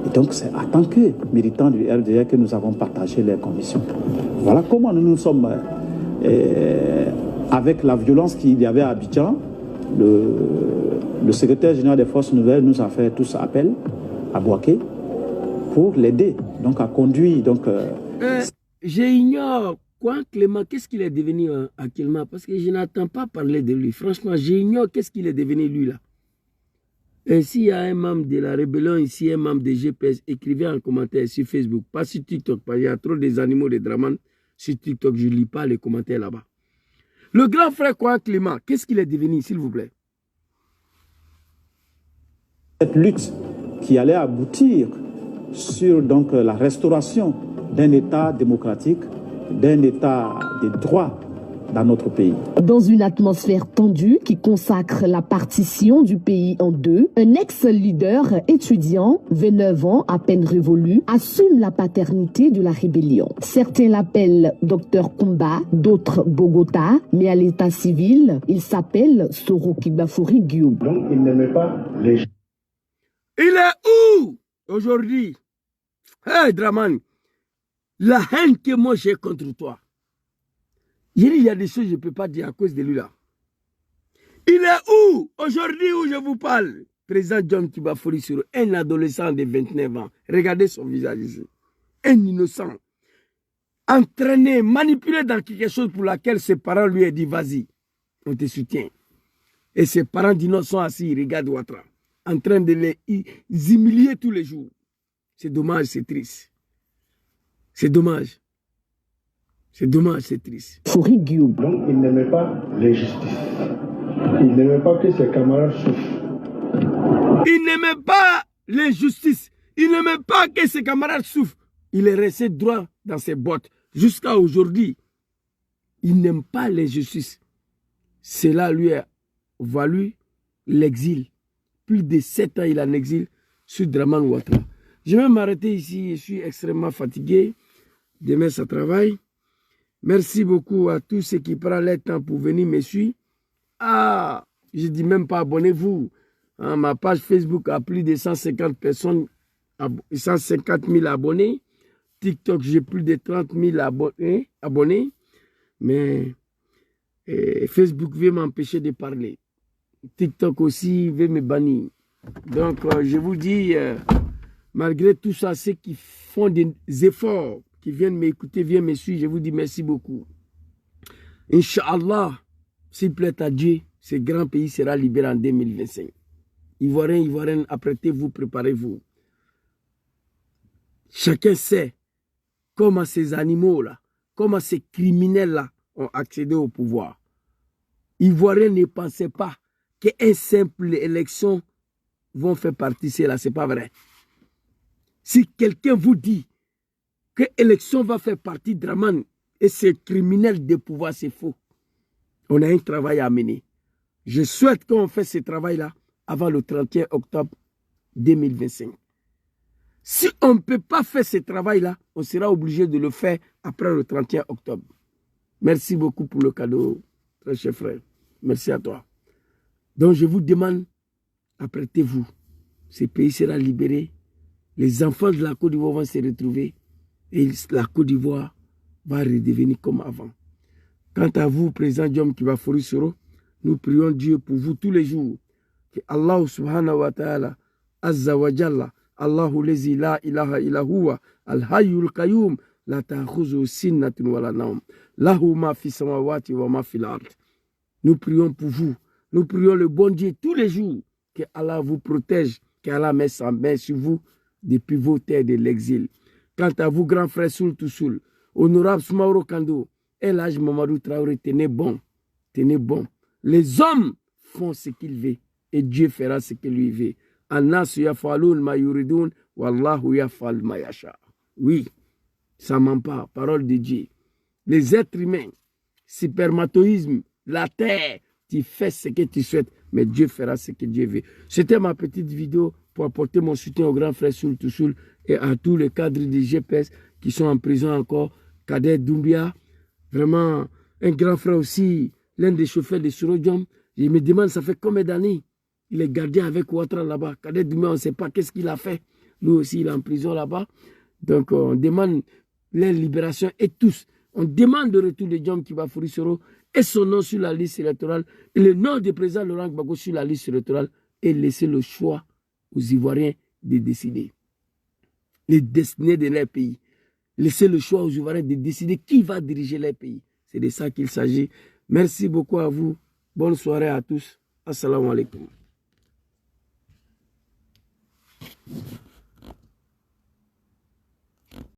Et donc c'est en tant que militants du RDR que nous avons partagé leurs convictions. Voilà comment nous nous sommes, avec la violence qu'il y avait à Abidjan, le secrétaire général des forces nouvelles nous a fait tous appel à Bouaké pour l'aider, donc à conduire. Donc, j'ignore quoi, Clément, qu'est-ce qu'il est devenu actuellement? Parce que je n'entends pas parler de lui. Franchement, j'ignore qu'est-ce qu'il est devenu lui là. Et s'il y a un membre de la rébellion ici, un membre de GPS, écrivez en commentaire sur Facebook, pas sur TikTok, parce qu'il y a trop des animaux de Dramane sur TikTok, je ne lis pas les commentaires là-bas. Le grand frère quoi, Clément, qu'est-ce qu'il est devenu, s'il vous plaît? Cette lutte qui allait aboutir sur donc, la restauration d'un État démocratique, d'un État de droit dans notre pays. Dans une atmosphère tendue qui consacre la partition du pays en deux, un ex-leader étudiant, 29 ans à peine révolu, assume la paternité de la rébellion. Certains l'appellent Docteur Kumba, d'autres Bogota, mais à l'état civil, il s'appelle Soro Kibafori Guillaume. Donc il n'aimait pas les gens. Il est où aujourd'hui? Hey Dramane, la haine que moi j'ai contre toi. Il y a des choses que je ne peux pas dire à cause de lui là. Il est où aujourd'hui où je vous parle? Président John Kibafori Soro, un adolescent de 29 ans. Regardez son visage ici. Un innocent. Entraîné, manipulé dans quelque chose pour laquelle ses parents lui ont dit vas-y, on te soutient. Et ses parents d'innocents assis, ils regardent Ouattara, en train de les humilier tous les jours. C'est dommage, c'est triste. C'est dommage. C'est dommage, c'est triste. Donc il n'aimait pas l'injustice. Il n'aimait pas que ses camarades souffrent. Il n'aimait pas l'injustice. Il n'aimait pas que ses camarades souffrent. Il est resté droit dans ses bottes. Jusqu'à aujourd'hui, il n'aime pas l'injustice. Cela lui a valu l'exil. Plus de 7 ans, il est en exil sur Dramane Ouattara. Je vais m'arrêter ici. Je suis extrêmement fatigué. Demain, ça travaille. Merci beaucoup à tous ceux qui prennent le temps pour venir me suivre. Ah, je ne dis même pas abonnez-vous. Hein, ma page Facebook a plus de 150 personnes, 150 000 abonnés. TikTok, j'ai plus de 30 000 abonnés. Mais Facebook veut m'empêcher de parler. TikTok aussi veut me bannir. Donc, je vous dis, malgré tout ça, ceux qui font des efforts, qui viennent m'écouter, viennent me suivre, je vous dis merci beaucoup. Inch'Allah, s'il plaît à Dieu, ce grand pays sera libéré en 2025. Ivoiriens, apprêtez-vous, préparez-vous. Chacun sait comment ces animaux-là, comment ces criminels-là ont accédé au pouvoir. Ivoiriens ne pensaient pas qu'une simple élection vont faire partie de cela, ce n'est pas vrai. Si quelqu'un vous dit que l'élection va faire partie de Draman et c'est criminel de pouvoir, c'est faux. On a un travail à mener. Je souhaite qu'on fasse ce travail-là avant le 31 octobre 2025. Si on ne peut pas faire ce travail-là, on sera obligé de le faire après le 31 octobre. Merci beaucoup pour le cadeau, très cher frère. Merci à toi. Donc je vous demande, apprêtez-vous. Ce pays sera libéré. Les enfants de la Côte d'Ivoire vont se retrouver et la Côte d'Ivoire va redevenir comme avant. Quant à vous, président Diom Kibafory Soro, nous prions Dieu pour vous tous les jours. Que Allah subhanahu wa ta'ala, azza wa jalla, Allahu lezi la ilaha illa huwa, al-hayyul qayyum, la ta'khuzu sinnatun wa la nawm, lahu ma fi samawati wa ma fi l'ard. Nous prions pour vous. Nous prions le bon Dieu tous les jours. Que Allah vous protège, que Allah met sa main sur vous depuis vos terres de l'exil. Quant à vous, grand frère Soul Toussoul, honorable Soumaoro Kando, El Hadj Mamadou Traoré, tenez bon. Tenez bon. Les hommes font ce qu'ils veulent et Dieu fera ce qu'il lui veut. Annas yafaloun ma yuridoun, wallahu yafal ma yasha. Oui, ça ment pas, parole de Dieu. Les êtres humains, spermatoïsme, la terre, tu fais ce que tu souhaites, mais Dieu fera ce que Dieu veut. C'était ma petite vidéo pour apporter mon soutien au grand frère Soul Toussoul et à tous les cadres du GPS qui sont en prison encore. Kader Doumbia, vraiment un grand frère aussi, l'un des chauffeurs de Surodjom. Je me demande, ça fait combien d'années il est gardé avec Ouattara là-bas. Kader Doumbia, on ne sait pas qu'est-ce qu'il a fait. Lui aussi, il est en prison là-bas. Donc, on demande leur libération et tous. On demande le retour de Diom Kibafory Soro et son nom sur la liste électorale et le nom du président Laurent Gbagbo sur la liste électorale et laisser le choix aux Ivoiriens de décider les destinées de leur pays. Laisser le choix aux Ivoiriens de décider qui va diriger leur pays. C'est de ça qu'il s'agit. Merci beaucoup à vous. Bonne soirée à tous. Assalamu alaikum.